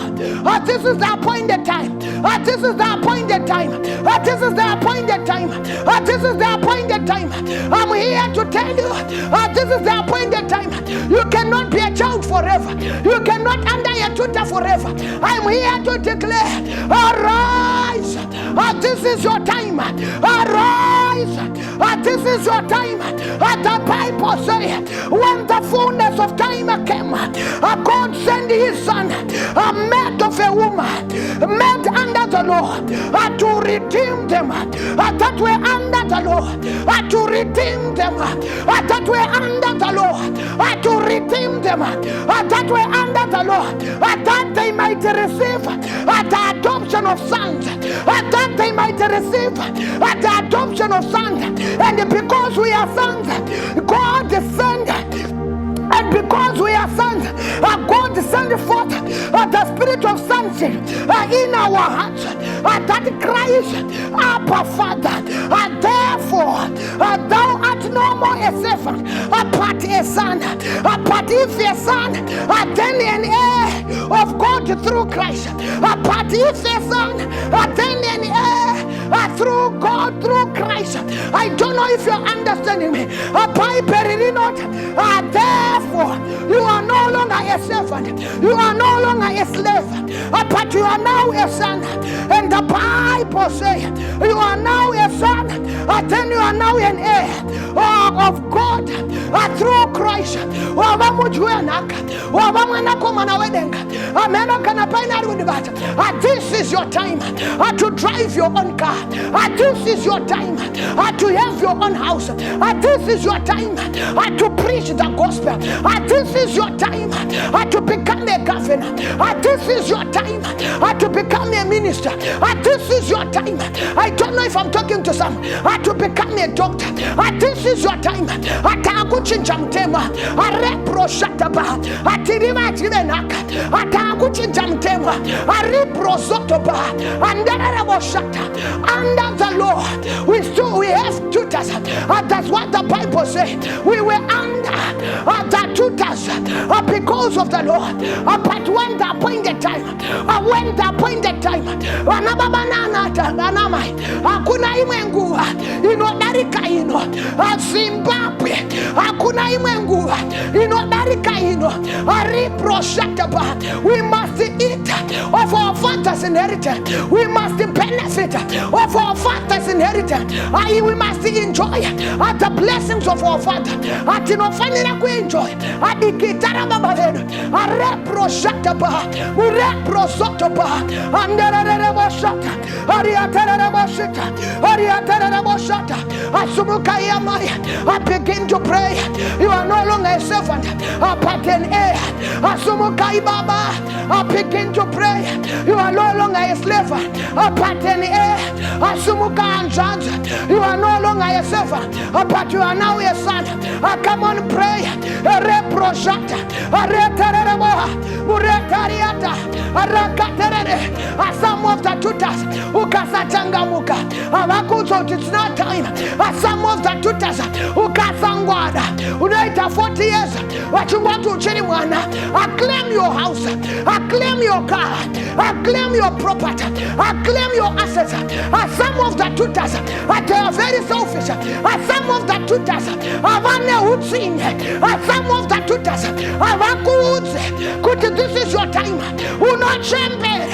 [SPEAKER 2] This is the appointed time. This is the appointed time. This is the appointed time. This is the appointed time. I'm here to tell you, this is the appointed time. You cannot be a child forever. You cannot under a tutor forever. I'm here to declare, arise. This is your time. Arise. This is your time. The Bible says, when the fullness of time came, God sent his son, made of a woman, made under the law, to redeem them that were under the law, to redeem them that were under the law, to redeem them that were under the law, that they might receive the adoption of sons, that they might receive the adoption of sons. And because we are sons, God descended. And because we are sons, God sent forth the spirit of sonship in our hearts that cries, Abba Father. Therefore, thou art no more a servant, but a son. But if a son, then an heir of God through Christ. But if a son, then an heir through God, through Christ. I don't know if you're understanding me. Therefore, you are no longer a servant. You are no longer a slave, but you are now a son. And the Bible says you are now a son, then you are now an heir of God through Christ. This is your time to drive your own car. This is your time to have your own house. This is your time to preach the gospel. This is your time to become a governor. This is your time to become a minister. This is your time. I don't know if I'm talking to some. To become a doctor. This is your time. Atakuchinja mtema. Arepro shataba. Atiriva chivenaka. Atakuchinja mtema. Arepro sotoba. Andarabo shata. Under the law, we have tutors. That's what the Bible says. We were under the tutors because of the law. But when the appointed time, hakuna imwengu inodarika ino Zimbabwe, hakuna imwengu inodarika ino Ariproshataba. We must eat of our father's inheritance. We must benefit of our father's inheritance. We must enjoy the blessings of our father. Atinofanira ku enjoy adikitara babadeno Ariproshataba. Ureprosotaba. Anderereboshata. Ariatereboshata. Ariatereboshata. Asumukayamaya. I begin to pray pray. You are no longer a servant. Pattern A. Asumukai Baba. Begin to pray. You are no longer a slave. Pattern A. Asumuka Anjanja. You are no longer a servant, but you are now a son. Come on, pray. Reprojata. Retareboha. Muretariata. Rakaterere. Some of the tutors. Ukasatangamuka. It's not time. Some of the tutors. Ukasangwada. Unaita 40 years. What you want to change one? Claim your house. Claim your car. Claim your property. Claim your assets. Some of the tutors. They are very selfish. Some of the tutors. Some of the tutors. This is your time. Uno chamber.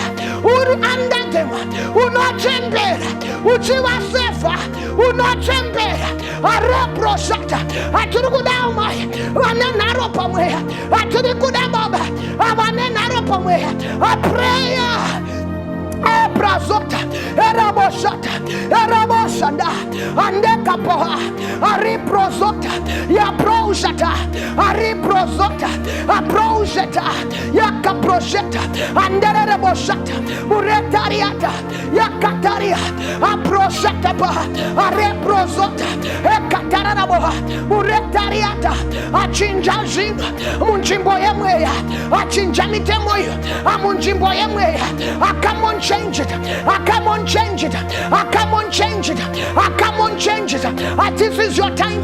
[SPEAKER 2] Uru under them. Uno chamber. Uchiwa sefa. Uno chamber. Reprojata. Aturukudauma. Wanenaro pamwe. Aturukudababa. Wanenaro pamwe. A prayer. Ebrazota, Eraboshata, Eraboshanda, Andekapoha, Ariprozota, Yaprojata, Ariprozota, Aprojeta, Yakaprojeta, Andereboshata, Muretariata, Yakataria, Aprojata, Areprozota, Ekataraboha, Muretariata, Achinjajim, Munjimboyamwea, Achinjamitemoyo, Amunjimboyamwea, come on, change it. Come on, change it. Come on, change it. Come on, change it. This is your time.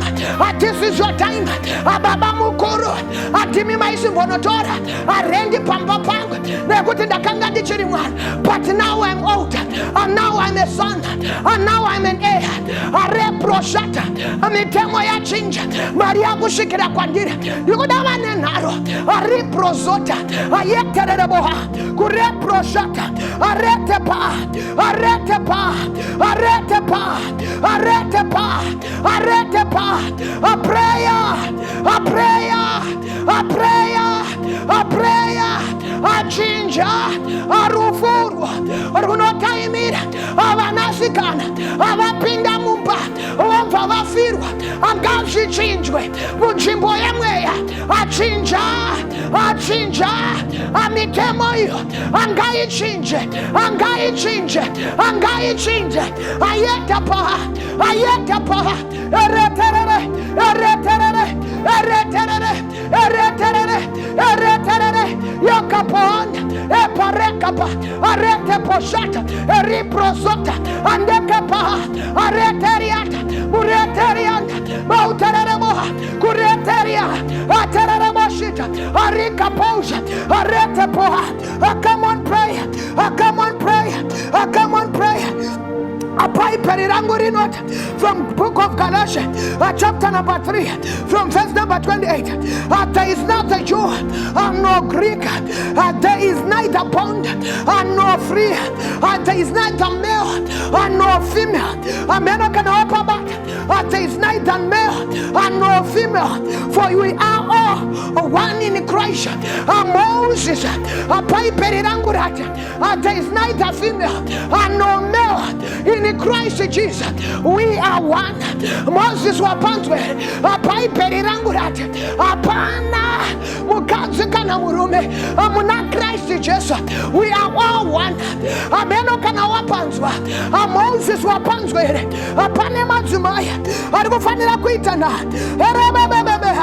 [SPEAKER 2] This is your time. Baba mukuru. Atimi maisi bonotora. Arendi pamba pangu. Nekuti ndakanga dichiri mwana. But now I'm old. And now I'm a son. And now I'm an heir. Areproshata. Mitemo ya chinja. Maria kushikira kwandira. Yukudawa nenaro. Ariprozota. Ayetereboha. Kureproshata. Arrête pas, arrête pas, arrête pas, arrête pas, arrête pas. A prayer, a prayer, a prayer, a prayer, a ginger, a rufuru, runotaimira, avanasikana, avapinda mumba, avavafirwa, angashi chinjwe, mujimbo yamweya, a ginger, a ginger, a mitemoyo, angai chinje, angai chinje, angai chinje, ayetapa, ayetapa, ereterere, ereterere, ereterere, ereterere, ereterere, yakapon, eparekapa, areteposhata, eriprosota, andekapa, areteriata, mureterianta, bauterereboha, kureteria, aterereboshita, arikaposha, aretepoha. Come on, pray. Come on, pray. Come on, pray. From book of Galatians, chapter number 3, from verse number 28. There is neither Jew nor Greek, there is neither bond nor free, there is neither male nor female. There is neither male nor female, for we are all one in Christ. Moses, there is neither female nor male in Christ Jesus. We are one. Moses wapanzwe apai perirangurate apana mukazika na murume amuna Christ Jesus. We are all one. Ameno kana wapanzwa Moses wapanzwe apane mazumaya alikufanira kuitana erebebebe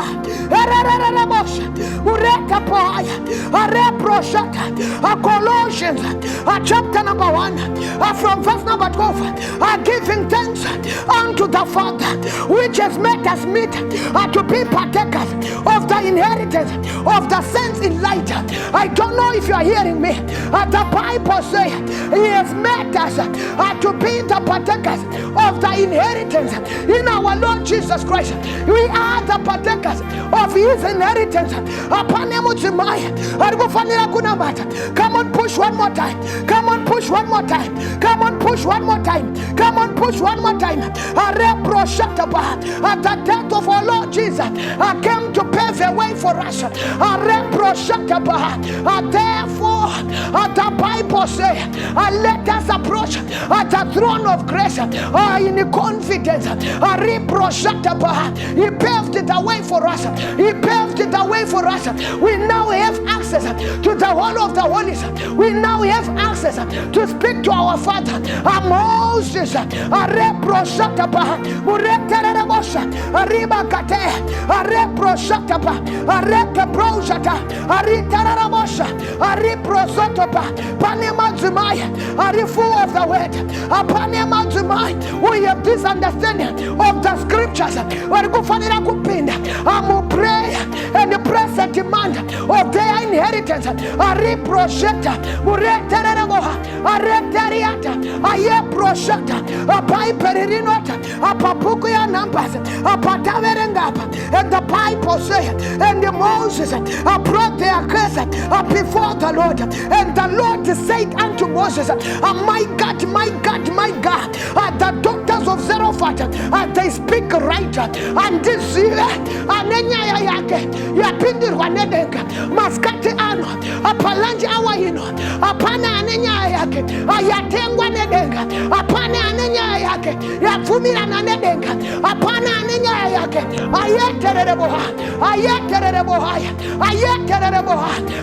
[SPEAKER 2] ererererebosh ureka poaya areproshata Colossians chapter number 1 from verse number 12. Giving thanks unto the Father, which has made us meet to be partakers of the inheritance of the saints in light. I don't know if you are hearing me. The Bible says He has made us to be the partakers of the inheritance in our Lord Jesus Christ. We are the partakers areas of his inheritance. Apane mutimaya arikufanira kunamata. Come on, push one more time. Come on, push one more time. Come on, push one more time. Come on, push one more time. At the death of our Lord Jesus, I came to pave the way for us. Therefore, the Bible says, let us approach at the throne of grace in confidence. He paved the way for us. He paved the way for us. We now have access to the whole of the holies. We now have access to speak to our Father. Moses, full of the word. We have this understanding of the scriptures. I'm pray and press a demand of their inheritance. And the Bible says, and Moses brought their case before the Lord, and the Lord said unto Moses, my God, my God, my God, the daughters of Zerubbabel, they speak right, and this year anenya yake yapindirwa nedenga maskati ano apalanje awayino apana anenya yake ayatengwa nedenga apana anenya yake yafumira na nedenga apana anenya yake ayetererebo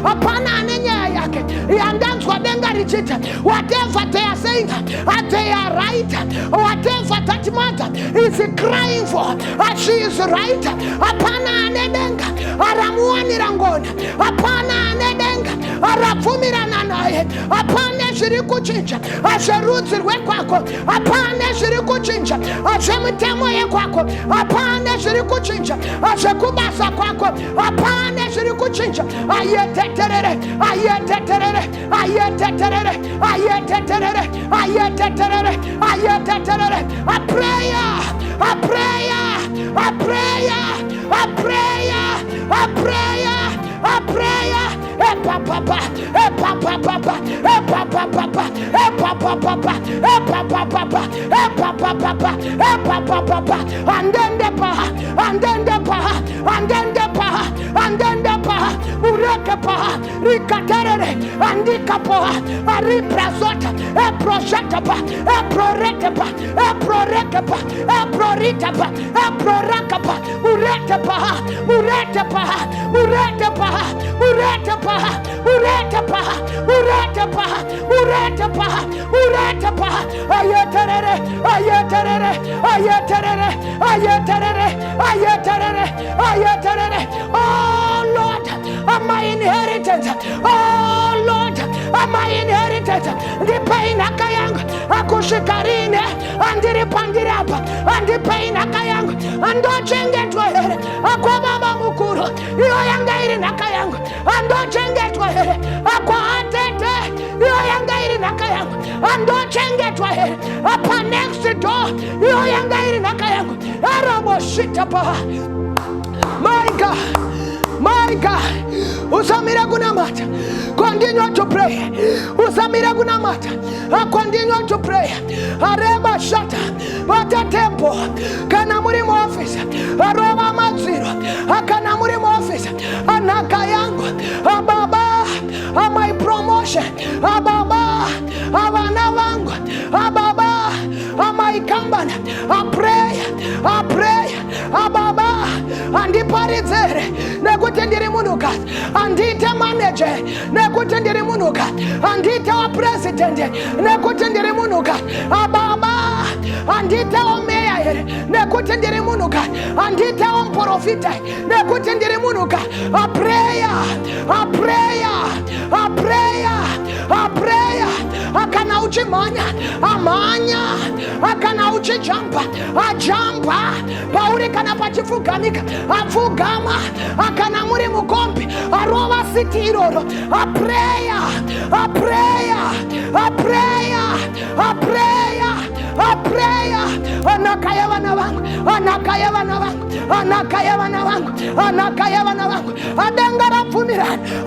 [SPEAKER 2] apana anenya yake yandanswa denga richita. Whatever they are saying, they are right. Whatever that mother is crying for, she is right. Apana anedenga aramuani rangona, apana anedenga arafumira nanaye, apana shiriku chincha asherutsi rwekwako, apana shiriku chincha ashemtemo yekwako, apana shiriku chincha ashekubasa kwako, apana shiriku chincha ayeteterere ayeteterere ayeteterere ayeteterere ayeteterere ayeteterere. A prayer, a prayer, a prayer, a prayer, a prayer, a prayer. Epa papa, epa papa, epa papa, epa papa, epa papa, epa papa, epa papa, and then the paha, and then the paha, and then the paha, and then the paha, ureka paha, rikaterere, and the kapoha, a reprasota, a proshatapa, a proretapa, a proretapa, a proritapa, a prorakapa, ureta paha, ureta paha, ureta paha, ureta paha, ureta paha, ureta paha, ureta paha, ureta paha, ayeterere, ayeterere, ayeterere, ayeterere, ayeterere, ayeterere. Oh Lord, my inheritance. Oh Lord, my inheritance. The pain akayang akushikarine andiri pandirapa andi pain akayang ando chenge twahere akwa mama mukuru iyo yangairi nakayang ando chenge twahere akwa atete iyo yangairi nakayang ando chenge twahere apa next door iyo yangairi nakayang arabo shitapa. My God, my God, usamira kunamata. Continue to pray. Usamira kunamata. Continue to pray. Areba shata. Wata tempo. Kana muri mu office. Aroma maziro. Akana muri mu office. Anaka yangu. Ababa. My promotion. Ababa. Abana wangu. Ababa. My company. I pray. I pray. Ababa. Andi parizere. Nekutendiri munuka. Andita manager. Nekutendiri munuka. Andita president. Nekutendiri munuka. Ababa. Andita omeya. Nekutendiri munuka. Andita omporofita. Nekutendiri munuka. A prayer. A prayer. A prayer. A prayer. Akana uchimanya. Amanya. Akana uchijampa. A jampa. Pauri kana pachifuganika. Afugama. Akana muri mukompi. Arova sitiroro. A prayer. A prayer. A prayer. A prayer. A prayer. Anakaya wana wangu, anakaya wana wangu, anakaya wana wangu, anakaya wana wangu. Adengara fumira,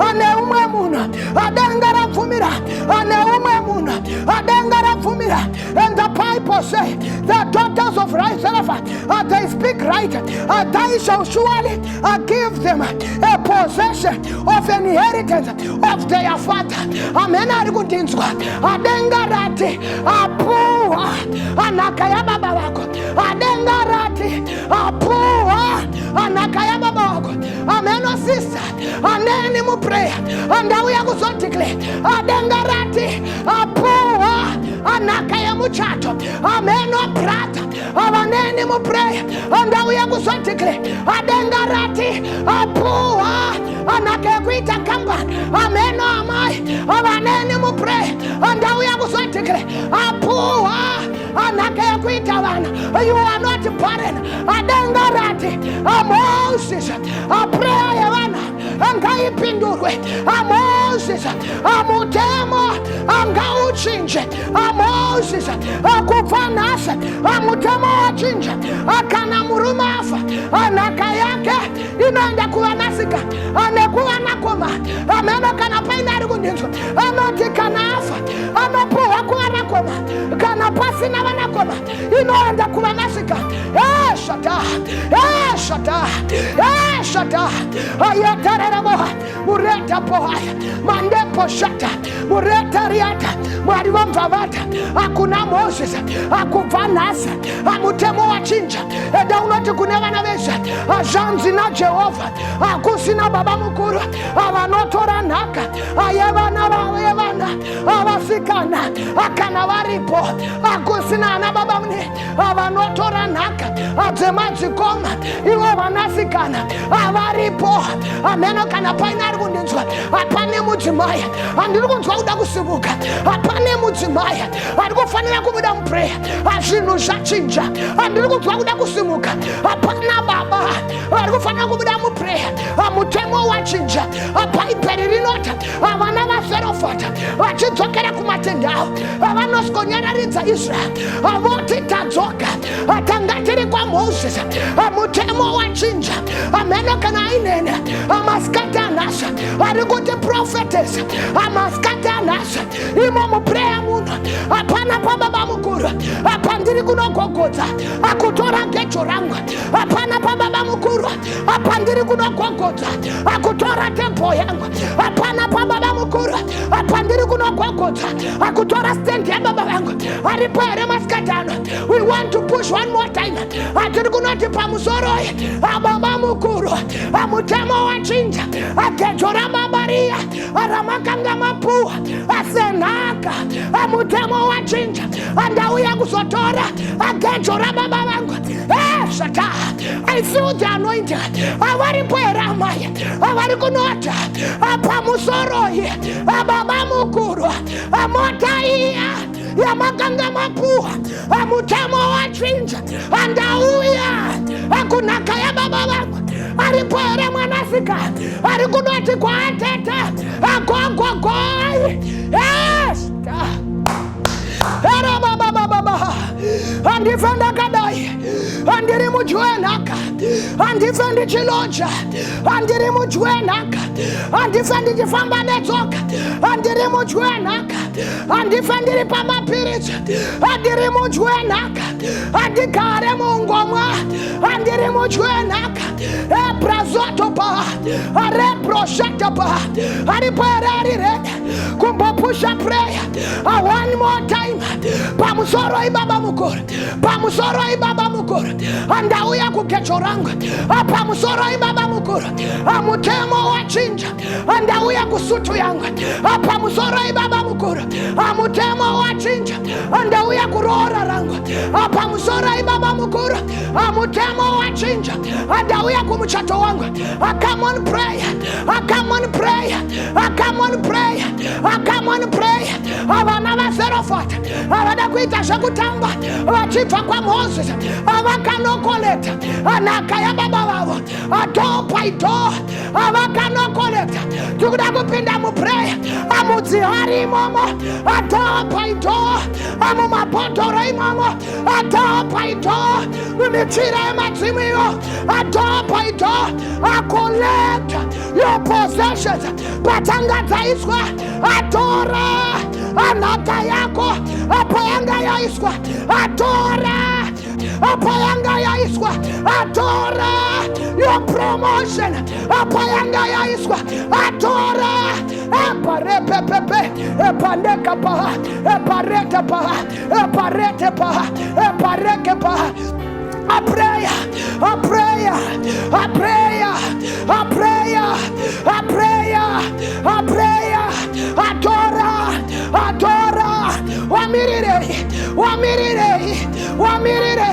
[SPEAKER 2] aneumwe muna, adengara fumira, aneumwe muna, adengara fumira. And the Bible says, the daughters of Zarephath, they speak right, they shall surely give them a possession of an inheritance of their father. Amen. Adengarati apua anakaya baba wako. Adengarati apua anakaya baba wako. Amen. Sister, aneni mu prayer andawu ya kuzotikle. Adengarati apua anakaya muchacho. Amen. Brata avaneni mu prayer andawu ya kuzotikle. Adengarati apua anakaya kuita kamba. Amen. Amai avaneni mu prayer andawu ya kuzotikle. Apua anakaya kuita vana. You are not barren. Adengarati Moses a prayer yavana angai pindurwe. Moses amutemo angauchinje. Moses akufanasa amutemo wachinje akana murumafa anaka yake inaenda kuwa nasika anekuwa nakoma. Amena kana paina arikundinzo anoti kanafa anapoa kuwa nakoma kana pasi na wanakoma inaenda kuwa nasika. Shata shata shata ayatarera moha mureta pohaya mandepo shata mureta riata mwariwa mvavata akuna Moses akuvanasa amutemo wachinja edaunoti kunevana vesha azanzi na Jehova akusina baba mukuru avanotora naka ayevana vavevana avasikana akana varipo akusina na baba mne avanotora naka adzemadzikoma iwo vanasikana avaripo. Ameno kana paina arikundinzwa apane mudzimaya andiri kunzwa kuda kusimuka apane mudzimaya arikufanira kubuda muprayer azvinhu zvachinja andiri kunzwa kuda kusimuka apana baba arikufanira kubuda muprayer mutemo wachinja apaiperi rinota avana vaZerofata vachidzokera kumatende avo avanoskonyaradza Israeri avoti tadzoka atanga tiri kwa Moses mutemo wachinja. Ameno kana ainene amaskata nasa arikuti prophetess amaskata nasa imo muprayer muno apana pa baba mukuru apandiri kunogogodza akutora gecho rangu apana pa baba mukuru apandiri kunogogodza akutora tempo yangu apana pa baba mukuru apandiri kunogogodza akutora stand ya baba yangu aripo ere maskatano. We want to push one more time atiri kunoti pamusoro baba mukuru amutemo wachinja akechora mabaria aramakanga mapua asenaka amutemo wachinja andauya kuzotora akechora baba vangu. Shata I feel the anointing avaripo eramaya avari kunota pamusoro baba mukuru amota iya yamakanga mapua amutemo wachinja andauya akunaka ya baba vangu aripo ere mwanasika arikunoti kwa atete akogogoi. Yes era baba andifenda kadai andiri mujuenaka andifendi chiloja andiri mujuenaka andifendi chifamba netsoka andiri mujuenaka andifendiri pamapiriti andiri mujuenaka andikare mungomwa andiri mujuenaka ebrazoto pa areproshekta pa ariperarire kumbopusha prayer one more time pamusoro ibaba mukuru pamusoro ibaba mukuru andauya kukechoranga pamusoro ibaba mukuru amutemo wachinja andauya kusutu yangu pamusoro ibaba mukuru amutemo wachinja andauya kurora rangu pamusoro ibaba mukuru amutemo wachinja andauya kumuchato wangu. Come on prayer, come on prayer, come on prayer, come on prayer. Avana vaZerofata avada kuita zvekutamba vachibva kwa Moses avakanokoleta anaka ya baba vavo door by door avakano collect tikuda kupinda mu prayer amudzihari imomo door by door amumabhodhoro imomo door by door michira yemadzimuyo door by door collect your possessions patanga dzaiswa atora anhaka yako apo yanga yaiswa atora apo yanga yaiswa atora your promotion apo yanga yaiswa atora eparepepepe epandeka paha eparete paha eparete paha epareke paha a prayer, a prayer, a prayer, a prayer, a prayer, a prayer, adora, adora, wamirire, wamirire, wamirire,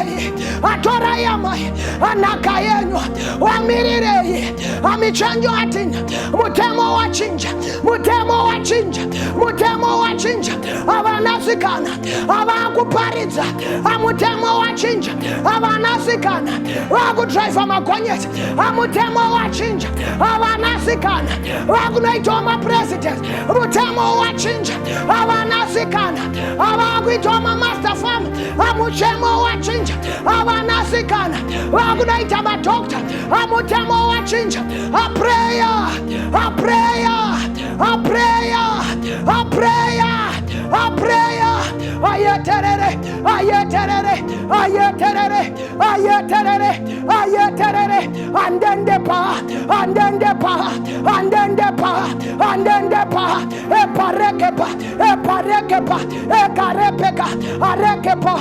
[SPEAKER 2] adora yamai, anaka yenu, wamirire, amichanjo atin, mutemo wachinja, mutemo wachinja, mutemo wachinja, avanasikana, avakuparidza, amutemo wachinja, avanasikana, vakudrive makonyeti, amutemo wachinja, avanasikana, vakunoitwa mapresident, mutemo wachinja, avanasikana, avakuitwa mamaster farm, amutemo wachinja, avanasikana, vakunoita madokta, amutemo wachinja. A prayer, a prayer, a prayer, a prayer, a prayer. Ayaterere, ayaterere, ayaterere, ayaterere, ayaterere, and then the power, and then the power, and then the power, and then the power. Eparekepa, eparekepa, ekarepeka, arekepa,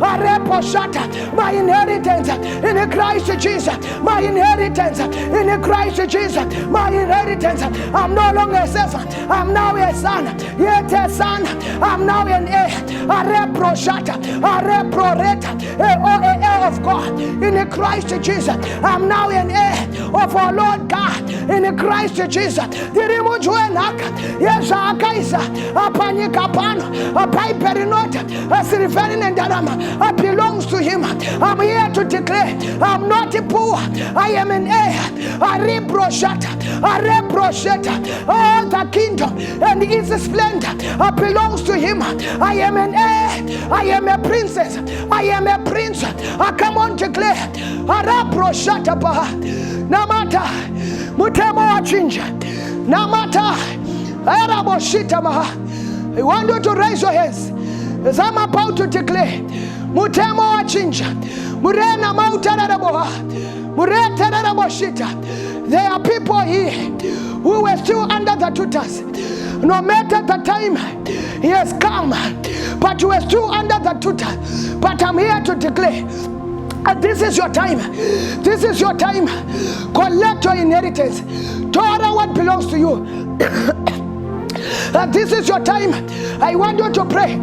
[SPEAKER 2] areposhata. My inheritance in Christ Jesus. My inheritance in Christ Jesus. My inheritance. I'm no longer a servant. I'm now a son. Yet a son. I'm now an heir. A reproshata. A reproreta. Heir of God in Christ Jesus. I'm now an heir of our Lord God in Christ Jesus. Dirimujuenaka. Yes, Akaisa. Apanikapano. A piperinota. A siriferin and darama. I belongs to him. I'm here to declare I'm not a poor. I am an heir. A reproshata. A reproshata. All the kingdom and its splendor belongs to him. I am an heir. I am a princess. I am a prince. I come on declare. A reproshata paha. Namata. Mutemo wachinja. Namata. Eraboshita maha. I want you to raise your hands as I'm about to declare. Mutemo wachinja. Murena mautareboha. Muretereboshita. There are people here who were still under the tutors. No matter the time he has come, but you are still under the tutor. But I'm here to declare, this is your time. This is your time. Collect your inheritance. Torah what belongs to you. This is your time. I want you to pray.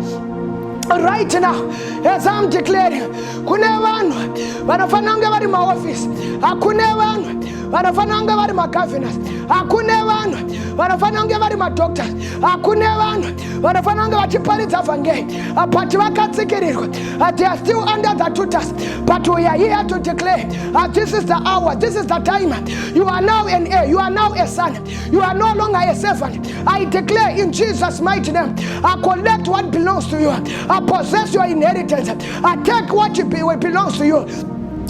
[SPEAKER 2] Right now, as I'm declaring, kuna vanu vanafananga vari maoffice, hakuna vanu vanafananga vari magovernors, hakuna vanu vanafananga vari madoctors, hakuna vanu vanafananga vachiparidza vhangeri, but vakatsikirirwa. They are still under the tutors, but we are here to declare this is the hour, this is the time. You are now an heir, you are now a son, you are no longer a servant. I declare in Jesus' mighty name, I collect what belongs to you. Possess your inheritance. Take what belongs to you.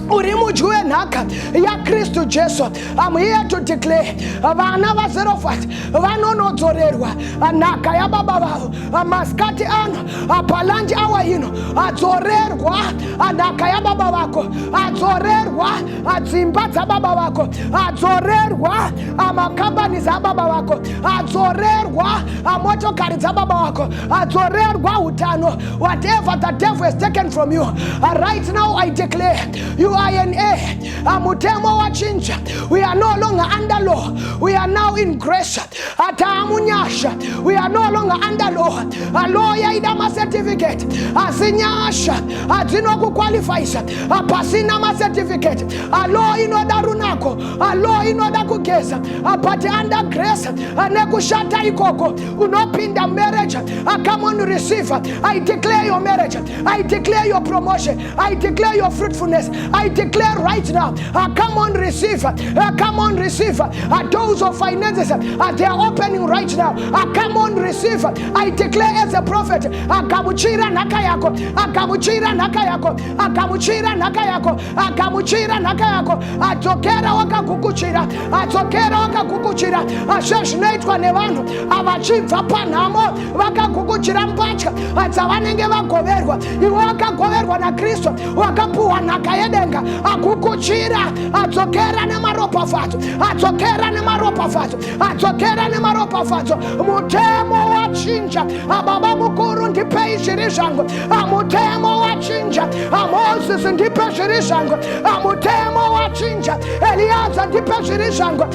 [SPEAKER 2] Urimujue naka ya Kristo Jesu. I'm here to declare vana vazerofat vanonozorerwa naka ya baba vavo maskati ano apalanji awa hino adzorerwa naka ya baba vako adzorerwa adzimba dza baba vako adzorerwa amakambani za baba vako adzorerwa motokari dza baba vako adzorerwa utano. Whatever the devil has taken from you, right now I declare you are an heir. Amutemo wachinja. We are no longer under law. We are now in grace. Atamunyasha. We are no longer under law. A lawyer idama certificate. Asinyasha. Azino qualifies. Apasina ma certificate. A law inoda runako. A law inoda kuregeza but under grace anekushata ikoko unopinda marriage. Come on, receive. I declare your marriage, I declare your promotion, I declare your fruitfulness, I declare right now. Come on, receive. Come on, receive. Doors of finances they are opening right now. Come on, receive. I declare as a prophet, akamuchira nakayako, akamuchira nakayako, akamuchira nakayako, akamuchira nakayako, atokera wakakukuchira, atokera wakakukuchira, ashashnaitwa nevanhu avachibva panhamo vakakukuchira mpatya atsavanenge vagoverwa. Iwe wakagoverwa naKristu, wakapuwa nhaka yedenga, akukuchira, adzokera nemaropafadzo, adzokera nemaropafadzo, adzokera nemaropafadzo. Mutemo wachinja, baba mukuru ndipei zviri zvangu, mutemo wachinja, Moses ndipe zviri zvangu, mutemo wachinja, Eliaza ndipe zviri zvangu.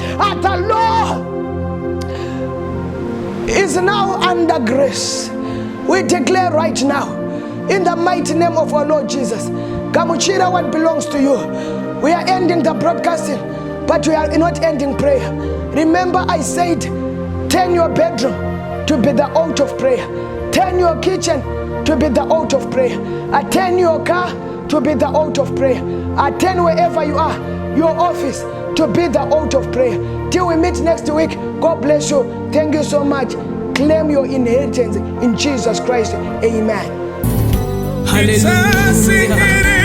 [SPEAKER 2] The law is now under grace. We declare right now, in the mighty name of our Lord Jesus, Kamuchira, what belongs to you. We are ending the broadcasting, but we are not ending prayer. Remember, I said, turn your bedroom to be the altar of prayer. Turn your kitchen to be the altar of prayer. Turn your car to be the altar of prayer. Turn wherever you are, your office, to be the altar of prayer. Till we meet next week, God bless you. Thank you so much. Claim your inheritance in Jesus Christ. Amen.
[SPEAKER 1] Hallelujah.